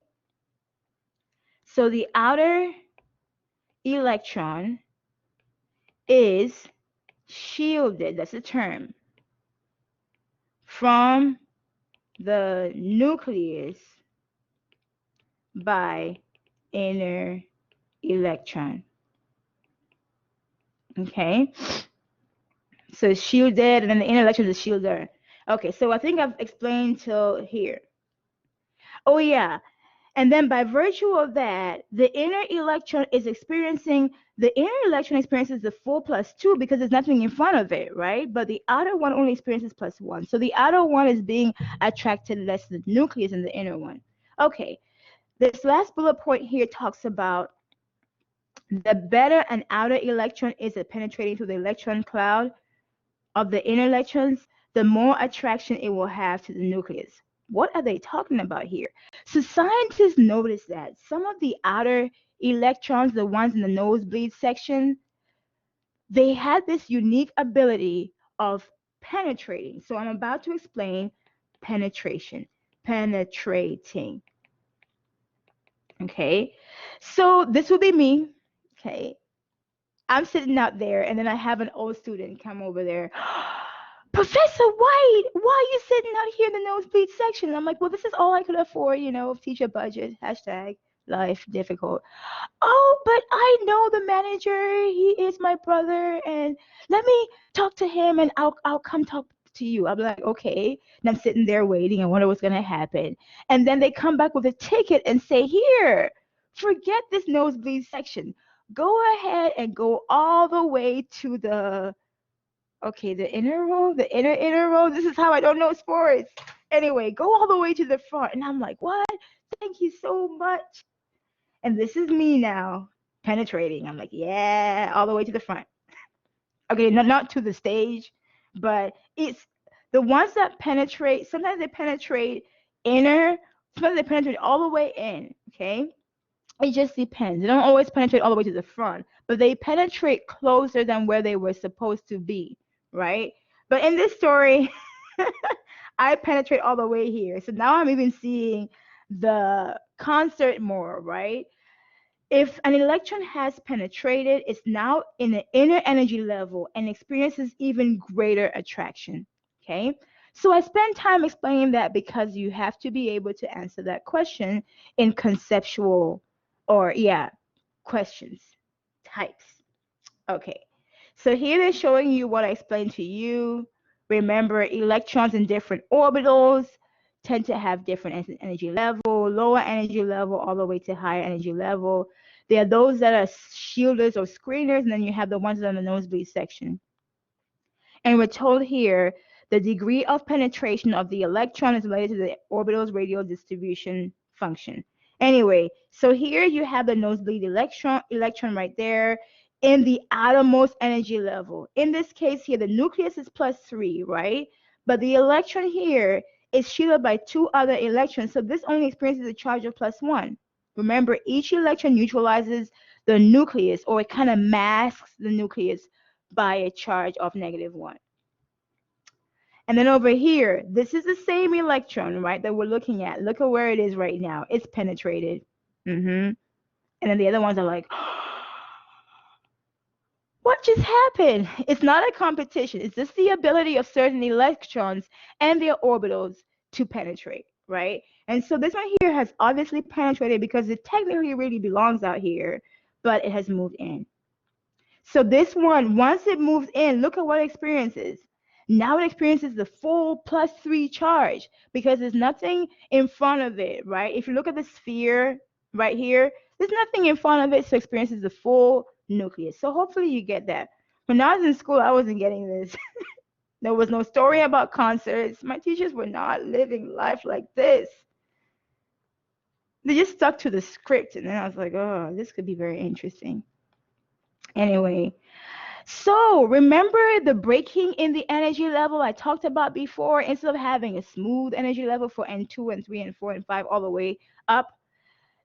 S1: So the outer electron is shielded, that's a term, from the nucleus by inner electron. Okay, so it's shielded, and then the inner electron is a shielder. Okay, so I think I've explained till here. Oh yeah, and then by virtue of that, the inner electron is experiencing, the inner electron experiences the 4+2 because there's nothing in front of it, right? But the outer one only experiences +1. So the outer one is being attracted less to the nucleus than the inner one. Okay, this last bullet point here talks about the better an outer electron is at penetrating through the electron cloud of the inner electrons, the more attraction it will have to the nucleus. What are they talking about here? So scientists noticed that some of the outer electrons, the ones in the nosebleed section, they had this unique ability of penetrating. So I'm about to explain penetration, penetrating. Okay, so this will be me. Okay, I'm sitting out there, and then I have an old student come over there. Professor White, why are you sitting out here in the nosebleed section? And I'm like, well, this is all I could afford, teacher budget, hashtag life difficult. Oh, but I know the manager. He is my brother, and let me talk to him, and I'll come talk to you. I'm like, okay. And I'm sitting there waiting. I wonder what's gonna happen. And then they come back with a ticket and say, here, forget this nosebleed section. Go ahead and go all the way to the the inner row, the inner row. This is how I don't know sports. Anyway, go all the way to the front. And I'm like, what? Thank you so much. And this is me now penetrating. I'm like, yeah, all the way to the front. Okay, not to the stage, but it's the ones that penetrate. Sometimes they penetrate inner, sometimes they penetrate all the way in. Okay, it just depends. They don't always penetrate all the way to the front, but they penetrate closer than where they were supposed to be, right? But in this story, I penetrate all the way here. So now I'm even seeing the concert more, right? If an electron has penetrated, it's now in the inner energy level and experiences even greater attraction. Okay, so I spend time explaining that because you have to be able to answer that question in conceptual questions types. Okay, so here they're showing you what I explained to you. Remember, electrons in different orbitals tend to have different energy level, lower energy level all the way to higher energy level. There are those that are shielders or screeners, and then you have the ones that are in the nosebleed section. And we're told here the degree of penetration of the electron is related to the orbital's radial distribution function. Anyway, so here you have the nosebleed electron right there in the outermost energy level. In this case here, the nucleus is +3, right? But the electron here is shielded by two other electrons, so this only experiences a charge of +1. Remember, each electron neutralizes the nucleus, or it kind of masks the nucleus by a charge of -1. And then over here, this is the same electron, right, that we're looking at. Look at where it is right now. It's penetrated. And then the other ones are like, what just happened? It's not a competition. It's just the ability of certain electrons and their orbitals to penetrate, right? And so this one here has obviously penetrated because it technically really belongs out here, but it has moved in. So this one, once it moves in, look at what it experiences. Now it experiences the full +3 charge because there's nothing in front of it, right? If you look at the sphere right here, there's nothing in front of it, so it experiences the full nucleus. So hopefully you get that. When I was in school, I wasn't getting this. There was no story about concerts. My teachers were not living life like this. They just stuck to the script, and then I was like, oh, this could be very interesting. Anyway, so remember the breaking in the energy level I talked about before? Instead of having a smooth energy level for N2 and 3 and 4 and 5 all the way up,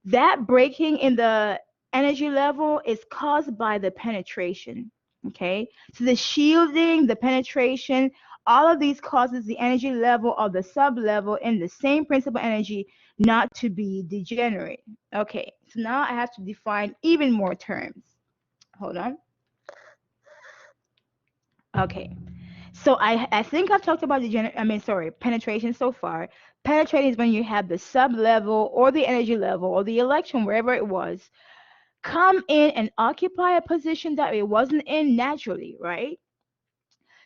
S1: that breaking in the energy level is caused by the penetration. Okay, so the shielding, the penetration, all of these causes the energy level of the sub level in the same principal energy not to be degenerate. Okay, so now I have to define even more terms. Hold on. Okay, so I think I've talked about penetration so far. Penetrating is when you have the sub level or the energy level or the electron, wherever it was, come in and occupy a position that it wasn't in naturally, right?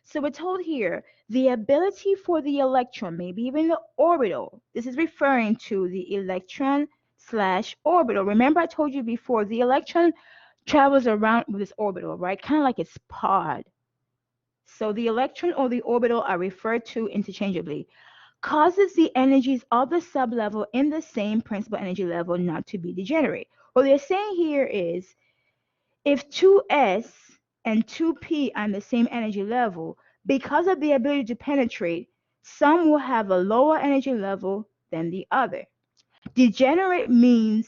S1: So we're told here the ability for the electron, maybe even the orbital, this is referring to the electron slash orbital. Remember I told you before, the electron travels around with this orbital, right? Kind of like its pod. So the electron or the orbital are referred to interchangeably. Causes the energies of the sublevel in the same principal energy level not to be degenerate. What they're saying here is if 2s and 2p are in the same energy level, because of the ability to penetrate, some will have a lower energy level than the other. Degenerate means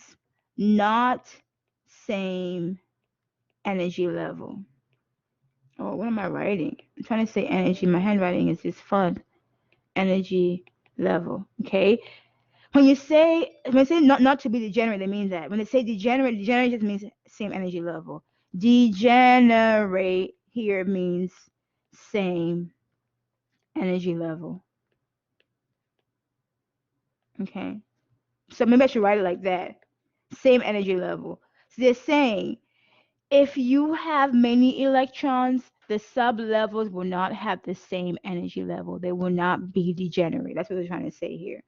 S1: not same energy level. Oh, what am I writing? I'm trying to say energy. My handwriting is just fun. Energy level. Okay. When they say not to be degenerate, they mean that. When they say degenerate just means same energy level. Degenerate here means same energy level. Okay. So maybe I should write it like that. Same energy level. So they're saying if you have many electrons, the sub-levels will not have the same energy level. They will not be degenerate. That's what they're trying to say here.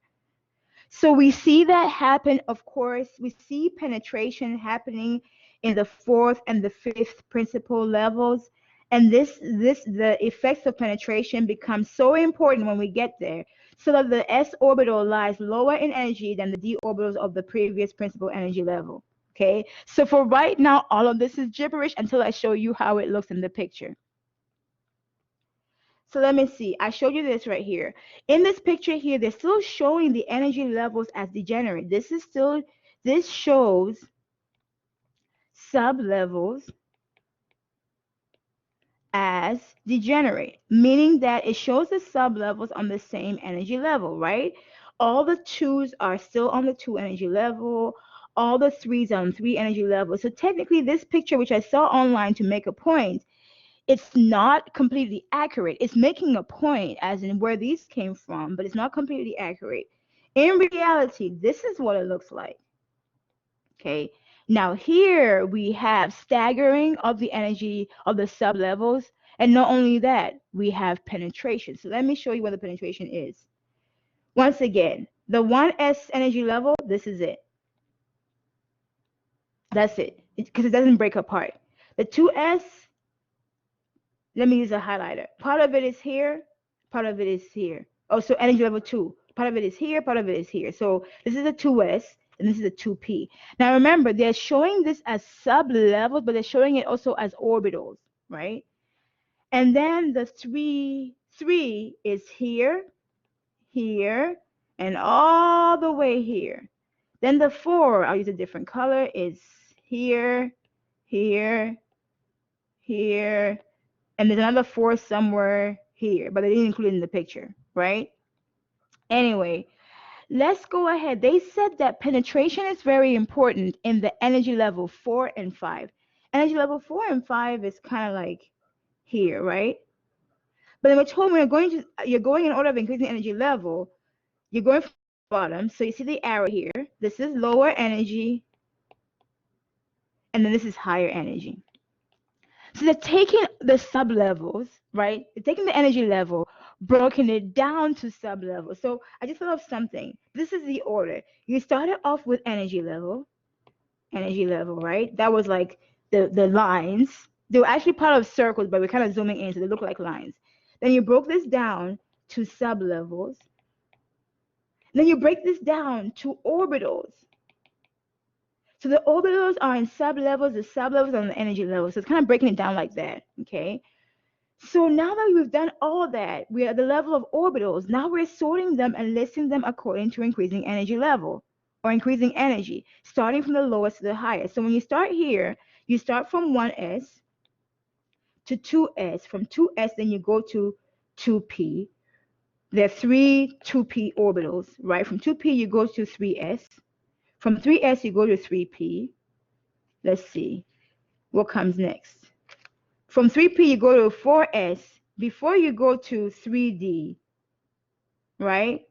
S1: So we see that happen, of course. We see penetration happening in the fourth and the fifth principal levels. And the effects of penetration become so important when we get there, so that the s orbital lies lower in energy than the d orbitals of the previous principal energy level. Okay, so for right now, all of this is gibberish until I show you how it looks in the picture. So let me see. I showed you this right here. In this picture here, they're still showing the energy levels as degenerate. This shows sub-levels as degenerate, meaning that it shows the sub-levels on the same energy level, right? All the 2s are still on the 2 energy level. All the 3s are on 3 energy level. So technically, this picture, which I saw online to make a point, it's not completely accurate. It's making a point as in where these came from, but it's not completely accurate. In reality, this is what it looks like. Okay. Now here we have staggering of the energy of the sublevels. And not only that, we have penetration. So let me show you what the penetration is. Once again, the 1s energy level, this is it. That's it. Because it doesn't break apart. The 2s, let me use a highlighter. Part of it is here, part of it is here. Oh, so energy level 2. Part of it is here, part of it is here. So this is a 2s and this is a 2p. Now remember, they're showing this as sub-levels, but they're showing it also as orbitals, right? And then the 3 is here, here, and all the way here. Then the 4, I'll use a different color, is here, here, here, and there's another 4 somewhere here, but they didn't include it in the picture, right? Anyway, let's go ahead. They said that penetration is very important in the energy level 4 and 5. Energy level 4 and 5 is kind of like here, right? But then we're told when you're going in order of increasing energy level, you're going from the bottom. So you see the arrow here. This is lower energy, and then this is higher energy. So they're taking the sub-levels, right? They're taking the energy level, broken it down to sub-levels. So I just thought of something. This is the order. You started off with energy level, right? That was like the lines. They were actually part of circles, but we're kind of zooming in, so they look like lines. Then you broke this down to sub-levels. Then you break this down to orbitals. So the orbitals are in sublevels, the sublevels are on the energy level. So it's kind of breaking it down like that, okay? So now that we've done all that, we're at the level of orbitals. Now we're sorting them and listing them according to increasing energy level or increasing energy, starting from the lowest to the highest. So when you start here, you start from 1s to 2s. From 2s, then you go to 2p. There are three 2p orbitals, right? From 2p, you go to 3s. From 3s, you go to 3p. Let's see what comes next. From 3p, you go to 4s before you go to 3d, right?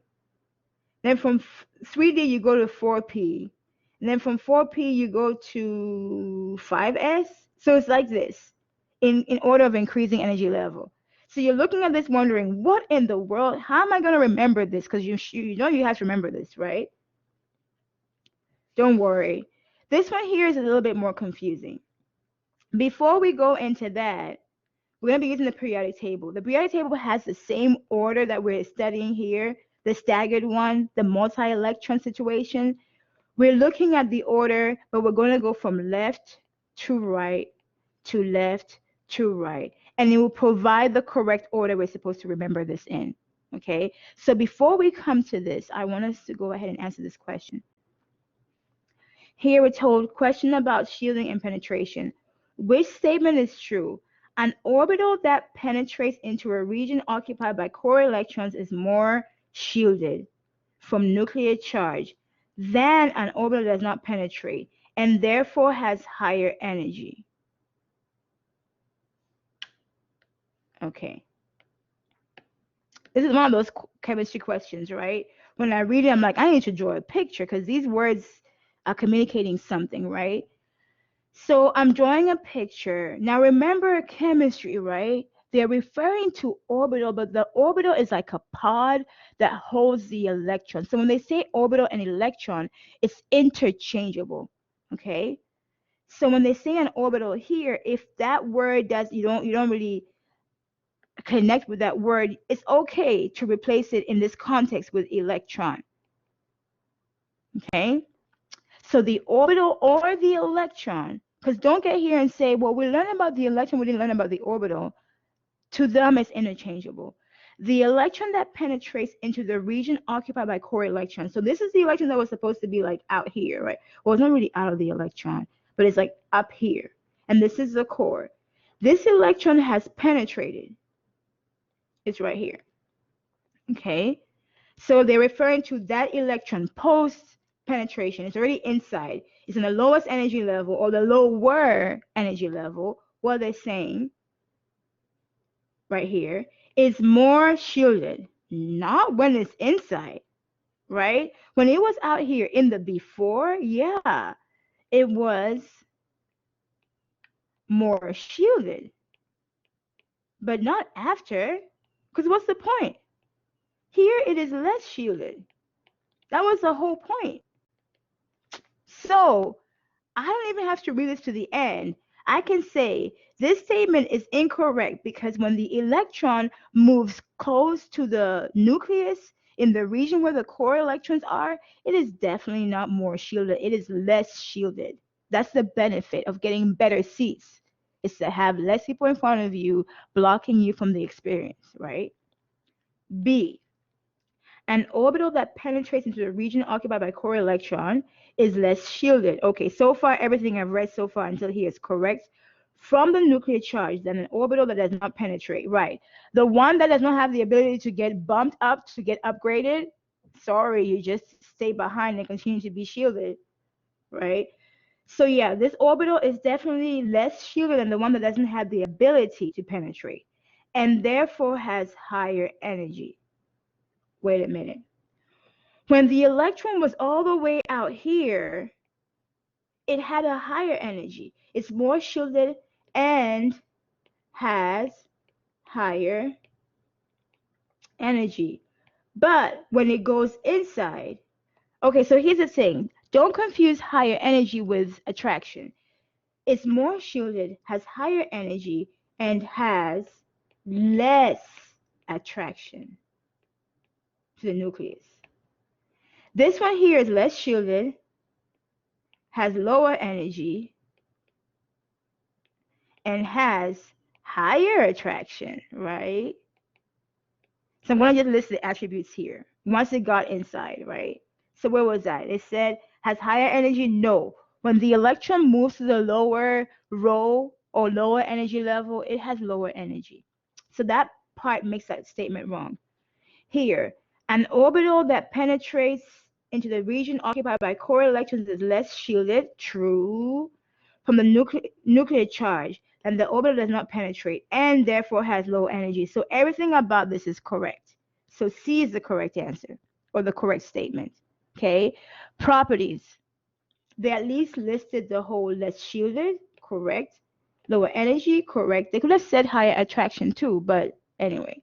S1: Then from 3d, you go to 4p. And then from 4p, you go to 5s. So it's like this in order of increasing energy level. So you're looking at this wondering, what in the world? How am I going to remember this? Because you know you have to remember this, right? Don't worry. This one here is a little bit more confusing. Before we go into that, we're going to be using the periodic table. The periodic table has the same order that we're studying here, the staggered one, the multi-electron situation. We're looking at the order, but we're going to go from left to right to left to right. And it will provide the correct order we're supposed to remember this in. Okay? So before we come to this, I want us to go ahead and answer this question. Here we're told, question about shielding and penetration. Which statement is true? An orbital that penetrates into a region occupied by core electrons is more shielded from nuclear charge than an orbital that does not penetrate and therefore has higher energy. Okay. This is one of those chemistry questions, right? When I read it, I'm like, I need to draw a picture because these words are communicating something, right? So I'm drawing a picture. Now remember chemistry, right? They're referring to orbital, but the orbital is like a pod that holds the electron. So when they say orbital and electron, it's interchangeable, okay? So when they say an orbital here, if that word does you don't really connect with that word, it's okay to replace it in this context with electron, okay? So the orbital or the electron, because don't get here and say, well, we learned about the electron, we didn't learn about the orbital. To them, it's interchangeable. The electron that penetrates into the region occupied by core electrons. So this is the electron that was supposed to be like out here, right? Well, it's not really out of the electron, but it's like up here. And this is the core. This electron has penetrated. It's right here. Okay? So they're referring to that electron post penetration. It's already inside. It's in the lowest energy level or the lower energy level. What they're saying right here is more shielded, not when it's inside, right? When it was out here in the before, yeah, it was more shielded, but not after, because what's the point? Here it is less shielded. That was the whole point. So I don't even have to read this to the end. I can say this statement is incorrect because when the electron moves close to the nucleus in the region where the core electrons are, it is definitely not more shielded. It is less shielded. That's the benefit of getting better seats. Is to have less people in front of you blocking you from the experience, right? B, an orbital that penetrates into the region occupied by core electron is less shielded. Okay, so far everything I've read so far until here is correct. From the nuclear charge than an orbital that does not penetrate. Right. The one that does not have the ability to get bumped up, to get upgraded, sorry, you just stay behind and continue to be shielded. Right. So yeah, this orbital is definitely less shielded than the one that doesn't have the ability to penetrate and therefore has higher energy. Wait a minute. When the electron was all the way out here, it had a higher energy. It's more shielded and has higher energy. But when it goes inside, okay, so here's the thing. Don't confuse higher energy with attraction. It's more shielded, has higher energy, and has less attraction to the nucleus. This one here is less shielded, has lower energy and has higher attraction, right? So I'm going to just list the attributes here once it got inside, right? So where was that? It said has higher energy? No. When the electron moves to the lower row or lower energy level, it has lower energy. So that part makes that statement wrong. Here, an orbital that penetrates into the region occupied by core electrons is less shielded, true, from the nuclear charge, and the orbital does not penetrate and therefore has low energy. So everything about this is correct. So C is the correct answer or the correct statement. Okay. Properties. They at least listed the whole less shielded, correct. Lower energy, correct. They could have said higher attraction too, but anyway.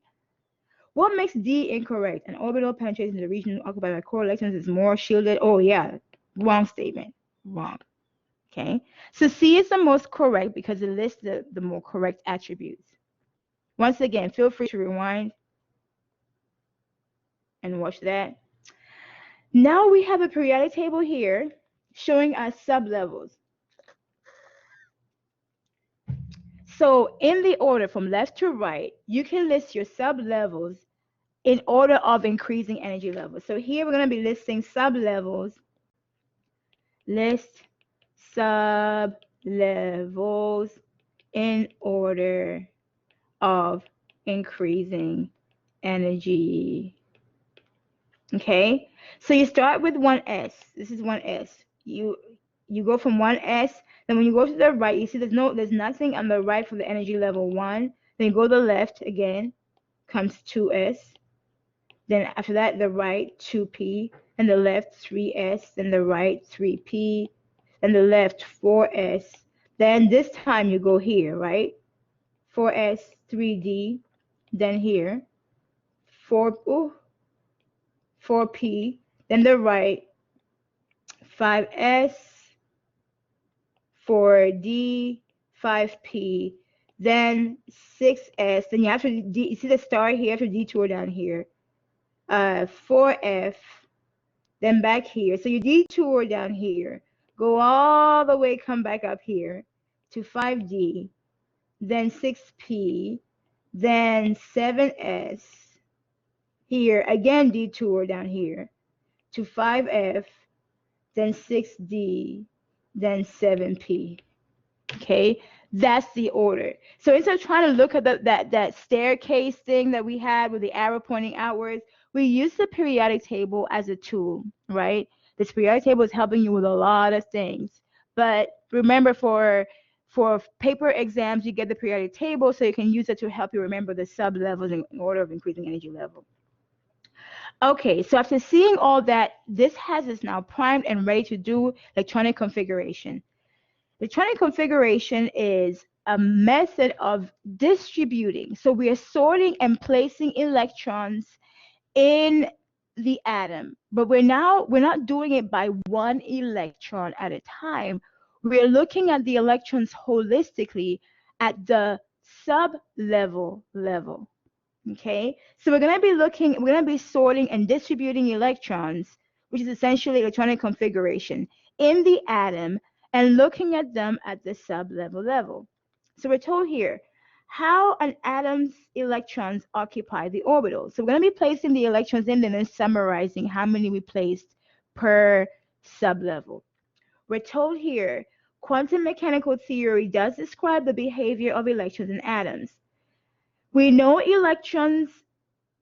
S1: What makes D incorrect? An orbital penetrates in the region occupied by core electrons is more shielded. Oh yeah, wrong statement. Wrong. Okay, so C is the most correct because it lists the more correct attributes. Once again, feel free to rewind and watch that. Now we have a periodic table here showing us sublevels. So in the order from left to right, you can list your sublevels in order of increasing energy levels. So here we're going to be listing sublevels. List sublevels in order of increasing energy. Okay, so you start with 1s. This is 1s. You go from 1s, then when you go to the right, you see there's nothing on the right for the energy level 1. Then you go to the left again, comes 2s. Then after that, the right 2p, and the left 3s, then the right 3p, and the left 4s. Then this time you go here, right? 4s, 3d, then here 4p, then the right 5s, 4d, 5p, then 6s. Then you have to you see the star here, you have to detour down here. 4f, then back here. So you detour down here, go all the way, come back up here to 5d, then 6p, then 7s. Here again, detour down here to 5f, then 6d, then 7p. Okay, that's the order. So instead of trying to look at that staircase thing that we had with the arrow pointing outwards, we use the periodic table as a tool, right? This periodic table is helping you with a lot of things. But remember, for paper exams, you get the periodic table, so you can use it to help you remember the sub-levels in order of increasing energy level. Okay, so after seeing all that, this has us now primed and ready to do electronic configuration. Electronic configuration is a method of distributing. So we are sorting and placing electrons in the atom, but we're not doing it by one electron at a time. We're looking at the electrons holistically at the sub-level level. Okay, so we're going to be sorting and distributing electrons, which is essentially electronic configuration, in the atom and looking at them at the sub-level level. So we're told here how an atom's electrons occupy the orbital. So we're going to be placing the electrons in and then summarizing how many we placed per sub-level. We're told here quantum mechanical theory does describe the behavior of electrons in atoms. We know electrons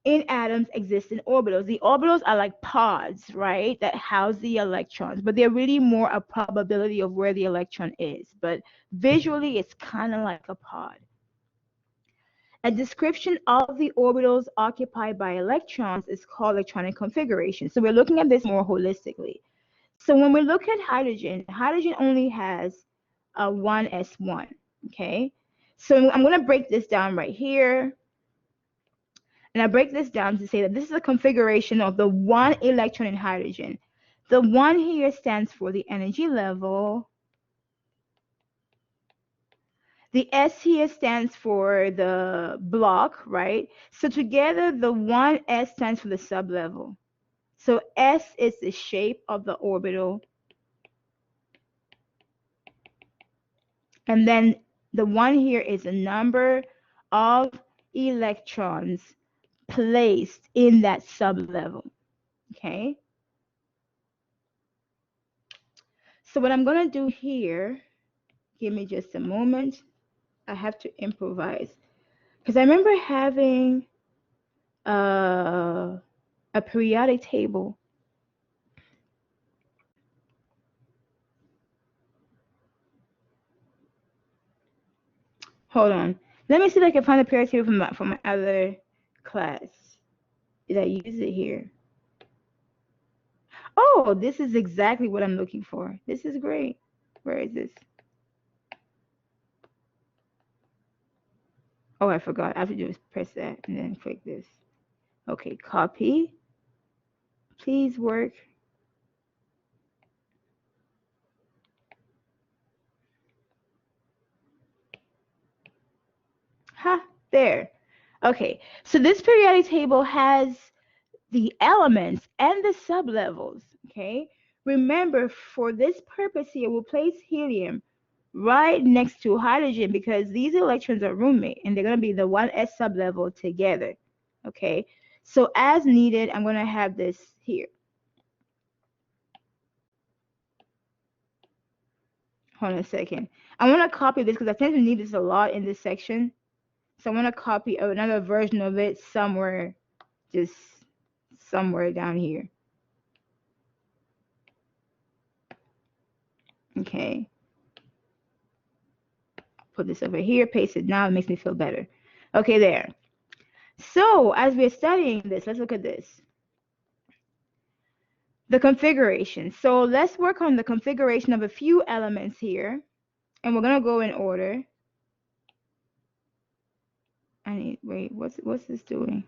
S1: in atoms exist in orbitals. The orbitals are like pods, right, that house the electrons, but they're really more a probability of where the electron is. But visually, it's kind of like a pod. A description of the orbitals occupied by electrons is called electronic configuration. So we're looking at this more holistically. So when we look at hydrogen, hydrogen only has a 1s1, okay? So I'm going to break this down right here. And I break this down to say that this is a configuration of the one electron in hydrogen. The 1 here stands for the energy level. The S here stands for the block, right? So together, the 1s stands for the sublevel. So S is the shape of the orbital. And then the 1 here is the number of electrons placed in that sublevel. Okay? So what I'm going to do here, give me just a moment. I have to improvise. Because I remember having a periodic table. Hold on. Let me see if I can find a periodic table from my other class. Did I use it here? Oh, this is exactly what I'm looking for. This is great. Where is this? Oh, I forgot. I have to just press that and then click this. Okay, copy. Please work. Ha, there. Okay, so this periodic table has the elements and the sublevels, okay? Remember, for this purpose here, we'll place helium right next to hydrogen because these electrons are roommate and they're going to be the 1s sublevel together, okay? So as needed, I'm going to have this here. Hold on a second. I want to copy this because I tend to need this a lot in this section. So I want to copy another version of it somewhere, just somewhere down here. Okay. Put this over here, paste it now. It makes me feel better. Okay, there. So as we're studying this, let's look at this. The configuration. So let's work on the configuration of a few elements here. And we're going to go in order. Wait, what's this doing?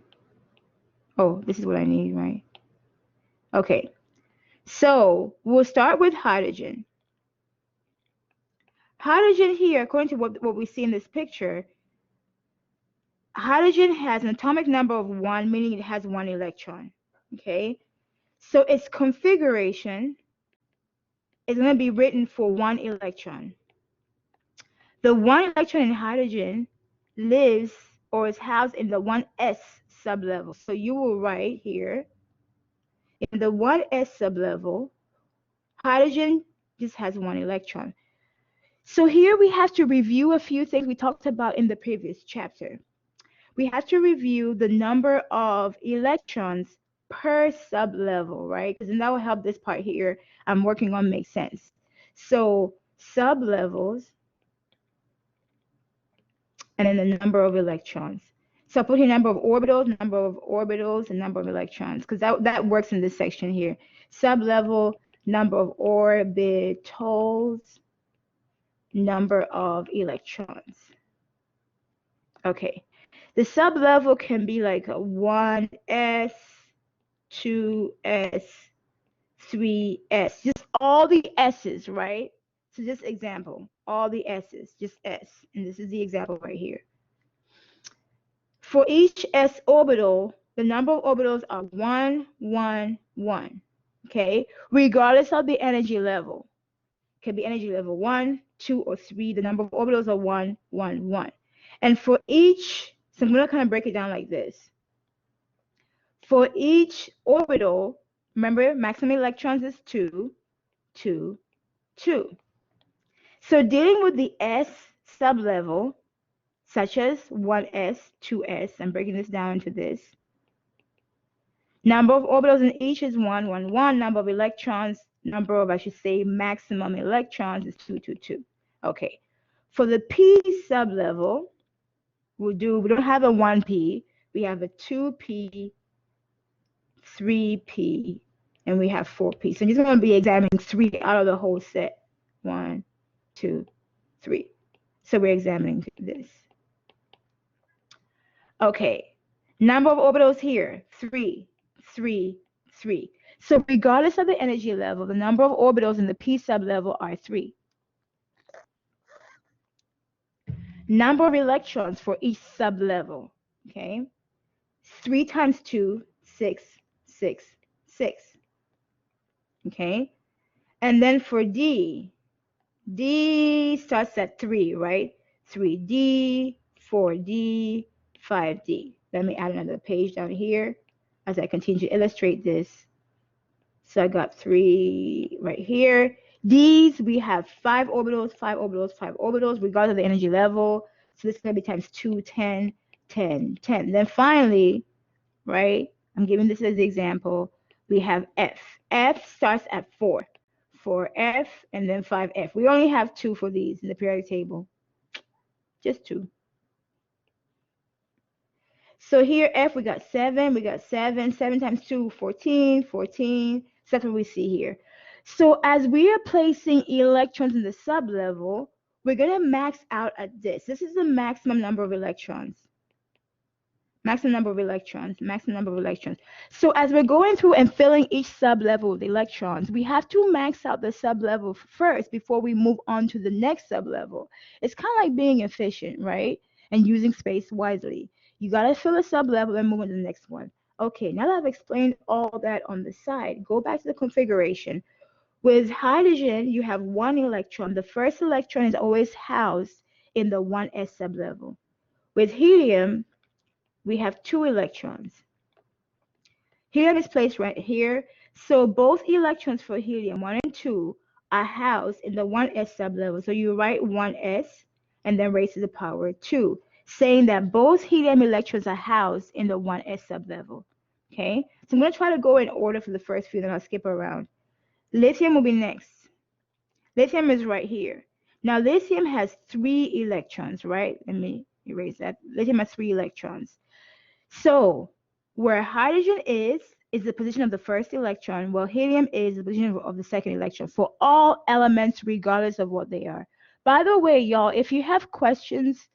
S1: Oh, this is what I need, right? Okay. So we'll start with hydrogen. Hydrogen here, according to what we see in this picture, hydrogen has an atomic number of 1, meaning it has 1 electron. Okay? So its configuration is going to be written for 1 electron. The 1 electron in hydrogen lives or is housed in the 1s sublevel. So you will write here, in the 1s sublevel, hydrogen just has 1 electron. So here we have to review a few things we talked about in the previous chapter. We have to review the number of electrons per sublevel, right? Because then that will help this part here I'm working on make sense. So sublevels, and then the number of electrons. So I put here number of orbitals, and number of electrons, because that works in this section here. Sublevel, number of orbitals, number of electrons. Okay. The sublevel can be like a 1s, 2s, 3s, just all the s's, right? So just example, all the s's, just s, and this is the example right here. For each s orbital, the number of orbitals are 1, 1, 1, okay? Regardless of the energy level. It can be energy level 1, 2, or 3. The number of orbitals are 1, 1, 1. And for each, so I'm going to kind of break it down like this. For each orbital, remember, maximum electrons is 2, 2, 2. So dealing with the s sublevel, such as 1s, 2s, I'm breaking this down into this. Number of orbitals in each is 1, 1, 1. Number of electrons, I should say, maximum electrons is 2, 2, 2. Okay. For the p sublevel, we don't have a 1p, we have a 2p, 3p, and we have 4p. So I'm just going to be examining 3 out of the whole set. 1, 2, 3. So we're examining this. Okay. Number of orbitals here, 3, 3, 3. So regardless of the energy level, the number of orbitals in the p sublevel are 3. Number of electrons for each sublevel, okay? 3 times 2, 6, 6, 6. Okay? And then for D D starts at 3, right? 3D, 4D, 5D. Let me add another page down here as I continue to illustrate this. So I got 3 right here. These, we have 5 orbitals, 5 orbitals, 5 orbitals, regardless of the energy level. So this is going to be times 2, 10, 10, 10. Then finally, right, I'm giving this as the example, we have F. F starts at 4. 4F and then 5F. We only have 2 for these in the periodic table. Just 2. So here, F, we got 7. We got 7. 7 times 2, 14. 14. So that's what we see here. So as we are placing electrons in the sublevel, we're going to max out at this. This is the maximum number of electrons. Maximum number of electrons, maximum number of electrons. So as we're going through and filling each sublevel with electrons, we have to max out the sublevel first before we move on to the next sublevel. It's kind of like being efficient, right? And using space wisely. You got to fill a sublevel and move on to the next one. Okay, now that I've explained all that on the side, go back to the configuration. With hydrogen, you have 1 electron. The first electron is always housed in the 1s sublevel. With helium, we have 2 electrons. Helium is placed right here. So both electrons for helium, 1 and 2, are housed in the 1s sublevel. So you write 1s and then raise to the power 2, saying that both helium electrons are housed in the 1s sublevel. Okay, so I'm going to try to go in order for the first few, then I'll skip around. Lithium will be next. Lithium is right here. Now, lithium has 3 electrons, right? Let me erase that. Lithium has 3 electrons. So where hydrogen is the position of the first electron, while helium is the position of the second electron for all elements, regardless of what they are. By the way, y'all, if you have questions,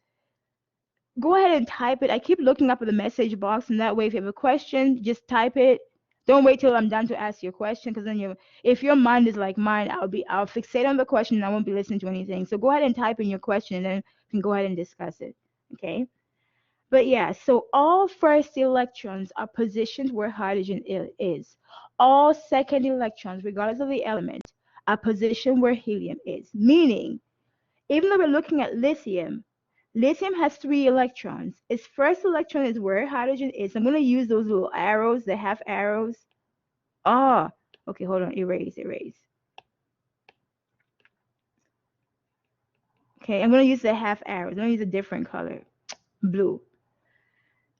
S1: go ahead and type it. I keep looking up at the message box, and that way, if you have a question, just type it. Don't wait till I'm done to ask your question, because then if your mind is like mine, I'll fixate on the question and I won't be listening to anything. So go ahead and type in your question, and then we can go ahead and discuss it. Okay. But yeah, so all first electrons are positioned where hydrogen is. All second electrons, regardless of the element, are positioned where helium is. Meaning, even though we're looking at lithium, lithium has 3 electrons. Its first electron is where hydrogen is. I'm going to use those little arrows, the half arrows. Okay, hold on, erase. Okay, I'm going to use the half arrows. I'm going to use a different color, blue.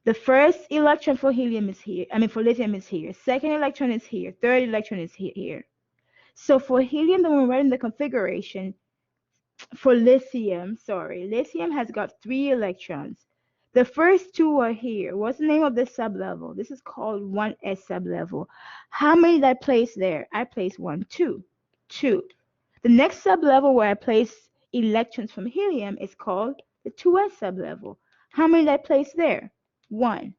S1: The first electron for helium is here. For lithium is here. Second electron is here. Third electron is here. So for helium, when we're writing the configuration, for lithium has got 3 electrons. The first 2 are here. What's the name of this sublevel? This is called 1s sublevel. How many did I place there? I placed 1, 2. The next sublevel where I place electrons from helium is called the 2s sublevel. How many did I place there? 1.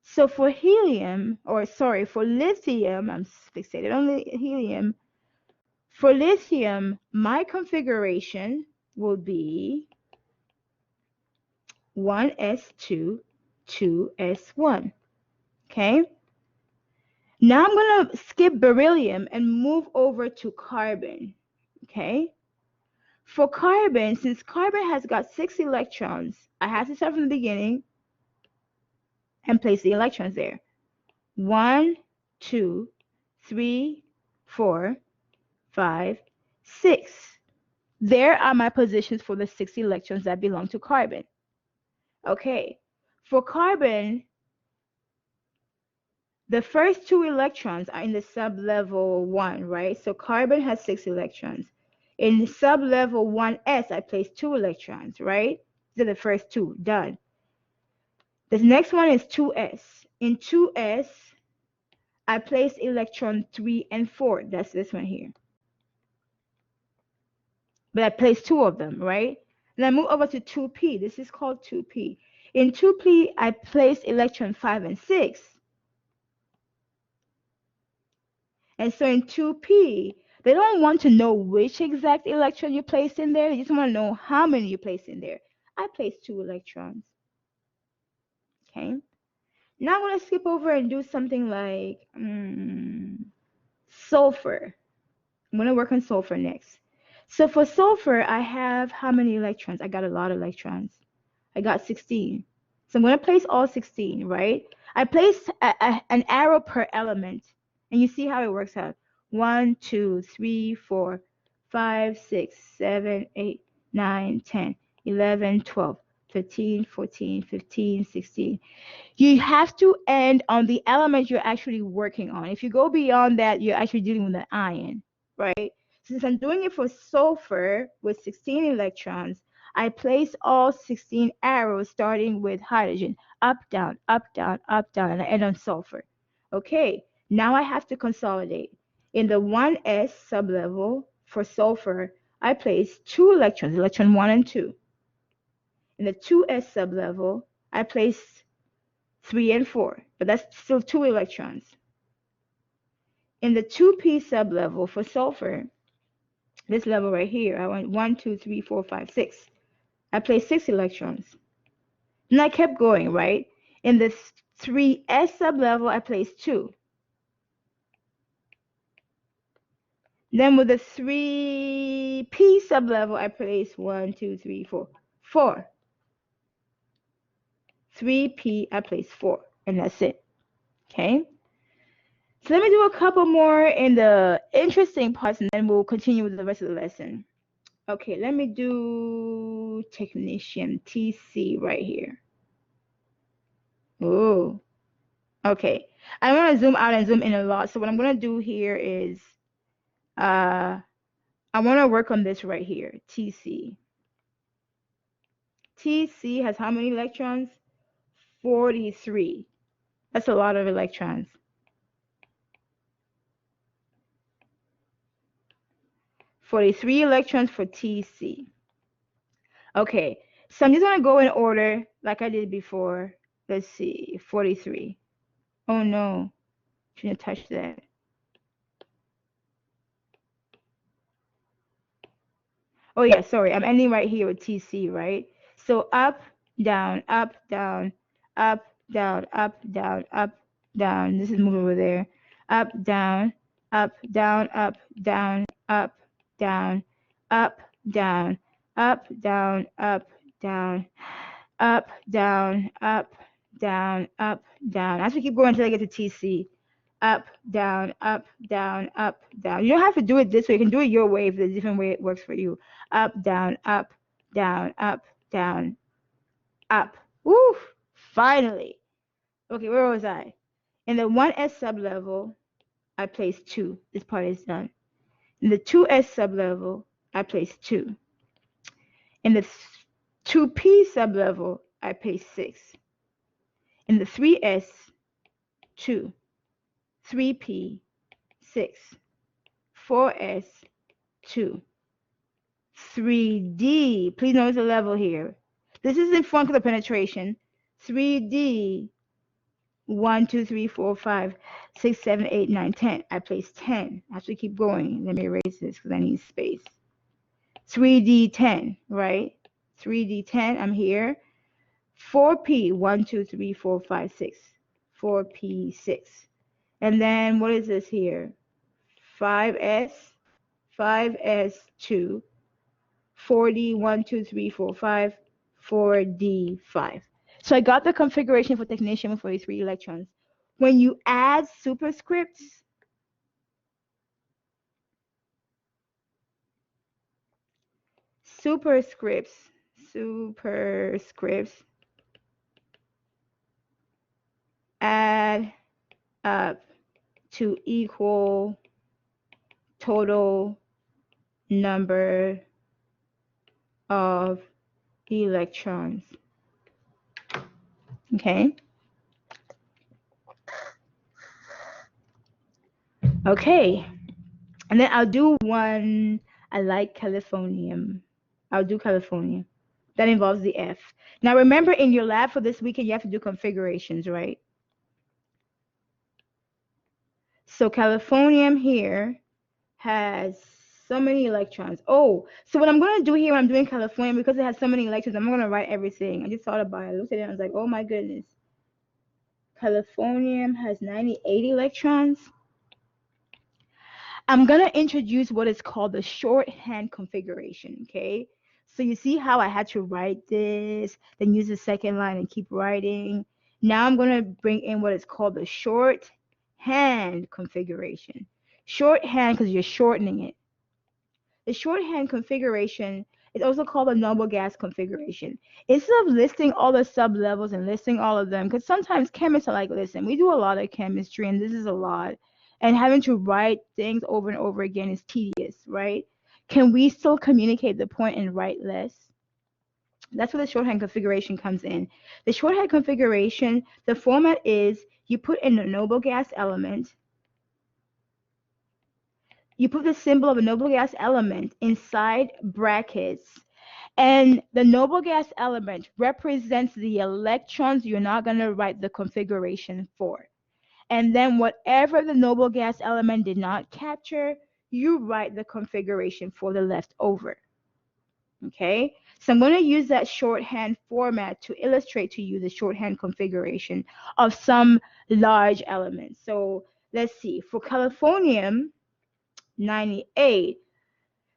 S1: So for lithium, I'm fixated on the helium. For lithium, my configuration will be 1s2, 2s1. Okay? Now I'm going to skip beryllium and move over to carbon. Okay? For carbon, since carbon has got 6 electrons, I have to start from the beginning and place the electrons there. 1, 2, 3, 4, 5, 6. There are my positions for the 6 electrons that belong to carbon. Okay, for carbon, the first 2 electrons are in the sublevel 1, right? So carbon has 6 electrons. In sublevel 1s, I place 2 electrons, right? These are the first 2, done. The next one is 2s. In 2s, I place electron 3 and 4. That's this one here. But I place 2 of them, right? Then I move over to 2p. This is called 2p. In 2p, I place electron 5 and 6. And so in 2p, they don't want to know which exact electron you placed in there. They just want to know how many you placed in there. I placed 2 electrons. Okay. Now I'm going to skip over and do something like sulfur. I'm going to work on sulfur next. So for sulfur, I have how many electrons? I got a lot of electrons. I got 16. So I'm going to place all 16, right? I place an arrow per element, and you see how it works out. 1, 2, 3, 4, 5, 6, 7, 8, 9, 10, 11, 12, 13, 14, 15, 16. You have to end on the element you're actually working on. If you go beyond that, you're actually dealing with an ion, right? Since I'm doing it for sulfur with 16 electrons, I place all 16 arrows starting with hydrogen, up, down, and I end on sulfur. Okay, now I have to consolidate. In the 1s sublevel for sulfur, I place 2 electrons, electron 1 and 2. In the 2s sublevel, I place 3 and 4, but that's still 2 electrons. In the 2p sublevel for sulfur, this level right here, I went 1, 2, 3, 4, 5, 6. I placed 6 electrons. And I kept going, right? In the 3s sublevel, I placed 2. Then with the 3p sublevel, I placed 1, 2, 3, 4, 4. 3p, I placed 4, and that's it. Okay? So let me do a couple more in the interesting parts, and then we'll continue with the rest of the lesson. Okay, let me do technetium, TC right here. Oh, okay. I want to zoom out and zoom in a lot. So what I'm going to do here is I want to work on this right here, TC. TC has how many electrons? 43. That's a lot of electrons. 43 electrons for TC. Okay, so I'm just going to go in order like I did before. Let's see, 43. Oh no, shouldn't touch that. Oh yeah, sorry, I'm ending right here with TC, right? So up, down, up, down, up, down, up, down, up, down. This is moving over there. Up, down, up, down, up, down, up, down, up, down, up, down, up, down, up, down, up, down, up, down. As we keep going until I get to TC. Up, down, up, down, up, down. You don't have to do it this way. You can do it your way if there's a different way it works for you. Up, down, up, down, up, down, up. Woo! Finally. Okay, where was I? In the 1s sublevel, I placed 2. This part is done. In the 2s sublevel, I placed 2. In the 2p sublevel, I placed 6. In the 3s, 2. 3p, 6. 4s, 2. 3D, please notice the level here. This is in front of the penetration. 3D, 1, 2, 3, 4, 5, 6, 7, 8, 9, 10. I placed 10. I have to keep going. Let me erase this because I need space. 3D, 10, right? 3D, 10, I'm here. 4P, 1, 2, 3, 4, 5, 6. 4P, 6. And then what is this here? 5S, 5S, 2. 4D, 1, 2, 3, 4, 5, 4D, 5. So I got the configuration for technetium with 43 electrons. When you add superscripts, add up to equal total number of electrons. Okay. Okay. And then I'll do one, I like californium. I'll do californium. That involves the F. Now remember in your lab for this weekend, you have to do configurations, right? So californium here has so many electrons. Oh, so what I'm going to do here when I'm doing californium, because it has so many electrons, I'm going to write everything. I just thought about it. I looked at it and I was like, oh my goodness. Californium has 98 electrons. I'm going to introduce what is called the shorthand configuration, okay? So you see how I had to write this, then use the second line and keep writing. Now I'm going to bring in what is called the shorthand configuration. Shorthand because you're shortening it. The shorthand configuration is also called the noble gas configuration. Instead of listing all the sub-levels and listing all of them, because sometimes chemists are like, listen, we do a lot of chemistry and this is a lot, and having to write things over and over again is tedious, right? Can we still communicate the point and write less? That's where the shorthand configuration comes in. The shorthand configuration, the format is you put in a noble gas element, you put the symbol of a noble gas element inside brackets, and the noble gas element represents the electrons you're not going to write the configuration for. And then whatever the noble gas element did not capture, you write the configuration for the leftover. Okay, so I'm going to use that shorthand format to illustrate to you the shorthand configuration of some large elements. So let's see, for californium 98,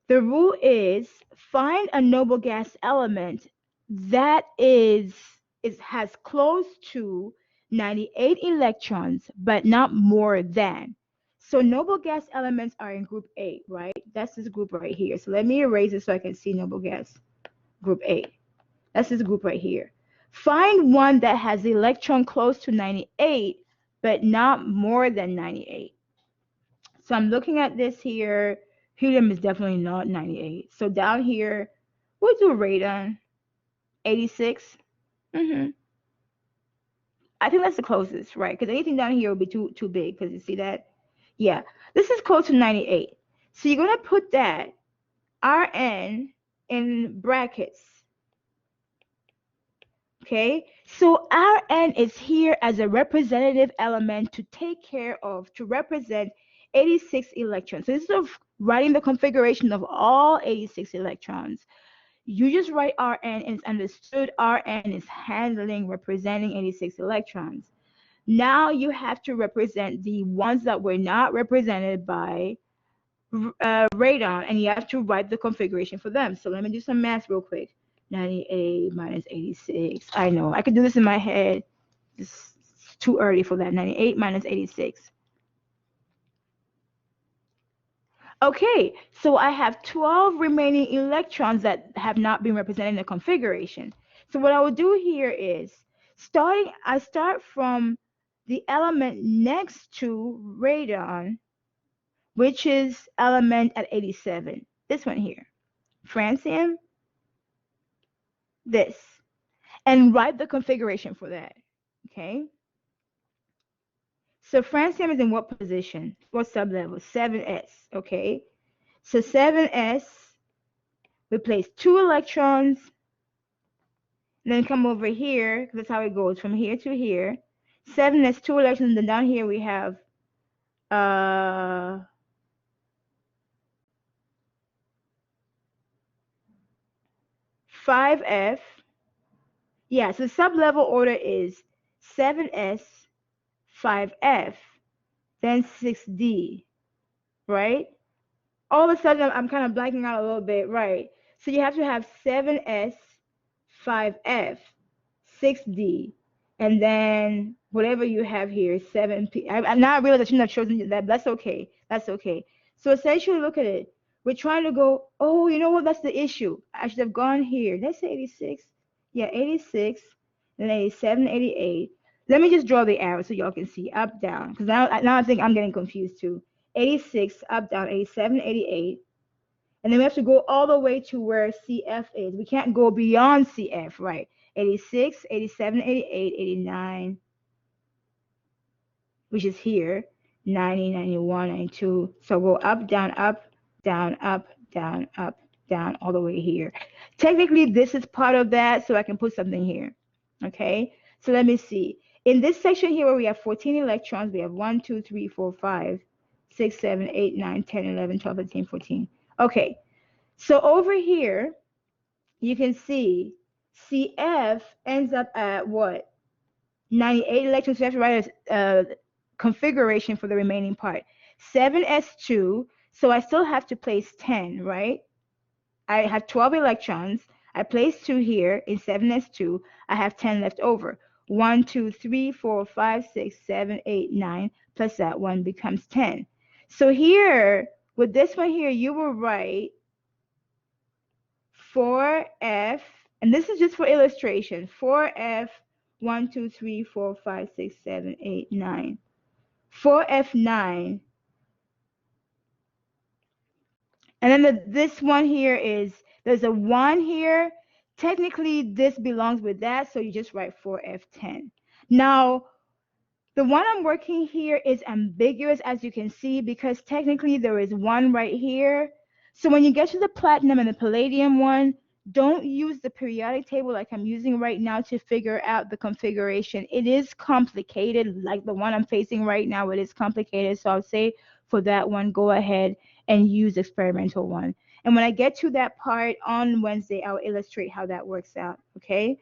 S1: the rule is find a noble gas element that has close to 98 electrons, but not more than. So noble gas elements are in group A, right? That's this group right here. So let me erase it so I can see noble gas group A. That's this group right here. Find one that has electron close to 98, but not more than 98. So I'm looking at this here. Helium is definitely not 98. So down here, we'll do radon, 86. I think that's the closest, right? Because anything down here will be too big. Because you see that? Yeah, this is close to 98. So you're going to put that Rn in brackets. Okay, so Rn is here as a representative element to take care of, to represent 86 electrons. So instead of writing the configuration of all 86 electrons, you just write Rn and it's understood Rn is handling, representing 86 electrons. Now you have to represent the ones that were not represented by radon, and you have to write the configuration for them. So let me do some math real quick. 98 minus 86. I know, I could do this in my head. It's too early for that. 98 minus 86. Okay, so I have 12 remaining electrons that have not been represented in the configuration. So what I will do here is, I start from the element next to radon, which is element at 87. This one here, francium, this, and write the configuration for that. Okay. So francium is in what position? What sublevel? 7s. Okay. So 7s, we place 2 electrons, and then come over here, because that's how it goes from here to here. 7s, 2 electrons, and then down here we have 5f. Yeah, so sub-level order is 7s, 5f, then 6d, right? All of a sudden, I'm kind of blanking out a little bit, right? So you have to have 7s, 5f, 6d, and then whatever you have here, 7p. Now I realize I shouldn't have chosen that, but that's okay. That's okay. So essentially, look at it. We're trying to go, oh, you know what? That's the issue. I should have gone here. Let's say 86. Yeah, 86, and 87, 88. Let me just draw the arrow so y'all can see up, down, because now I think I'm getting confused too. 86, up, down, 87, 88. And then we have to go all the way to where CF is. We can't go beyond CF, right? 86, 87, 88, 89, which is here, 90, 91, 92. So go up, down, down, down, all the way here. Technically, this is part of that, so I can put something here. Okay, so let me see. In this section here where we have 14 electrons, we have 1, 2, 3, 4, 5, 6, 7, 8, 9, 10, 11, 12, 13, 14. Okay, so over here, you can see CF ends up at what? 98 electrons. So you have to write a configuration for the remaining part. 7s2, So I still have to place 10, right? I have 12 electrons. I place 2 here in 7s2. I have 10 left over. 1, 2, 3, 4, 5, 6, 7, 8, 9, plus that 1 becomes 10. So here, with this one here, you will write 4F, and this is just for illustration, 4F 1, 2, 3, 4, 5, 6, 7, 8, 9. 4F9. And then this one here is, there's a 1 here. Technically, this belongs with that, so you just write 4F10. Now, the one I'm working here is ambiguous, as you can see, because technically there is 1 right here. So when you get to the platinum and the palladium one, don't use the periodic table like I'm using right now to figure out the configuration. It is complicated, like the one I'm facing right now, it is complicated. So I'll say for that one, go ahead and use experimental one. And when I get to that part on Wednesday, I'll illustrate how that works out, okay?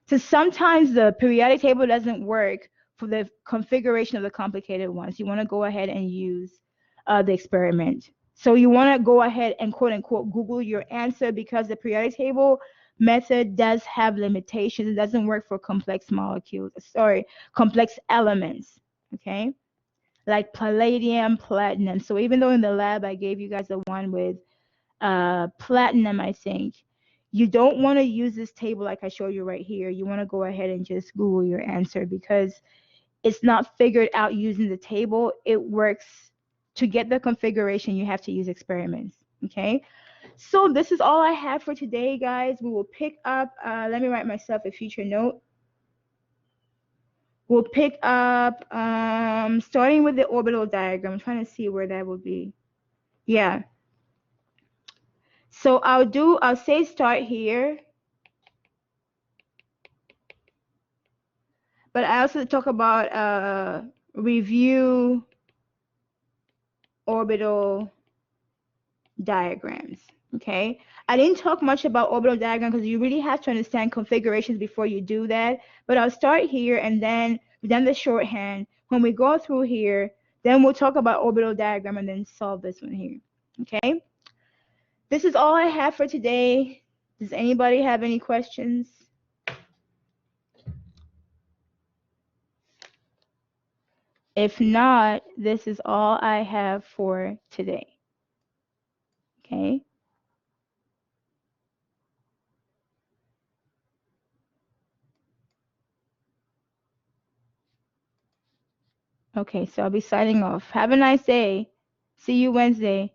S1: So sometimes the periodic table doesn't work for the configuration of the complicated ones. You want to go ahead and use the experiment. So you want to go ahead and quote unquote Google your answer, because the periodic table method does have limitations. It doesn't work for complex molecules, sorry, complex elements, okay? Like palladium, platinum. So even though in the lab I gave you guys the one with platinum, I think, you don't want to use this table like I showed you right here. You want to go ahead and just Google your answer, because it's not figured out using the table. It works to get the configuration. You have to use experiments, okay? So this is all I have for today, guys. We will pick up, let me write myself a future note. We'll pick up starting with the orbital diagram. I'm trying to see where that will be. Yeah. So I'll say start here. But I also talk about review orbital diagrams. Okay, I didn't talk much about orbital diagram because you really have to understand configurations before you do that. But I'll start here, and then the shorthand. When we go through here, then we'll talk about orbital diagram and then solve this one here. Okay, this is all I have for today. Does anybody have any questions? If not, this is all I have for today. Okay. Okay, so I'll be signing off. Have a nice day. See you Wednesday.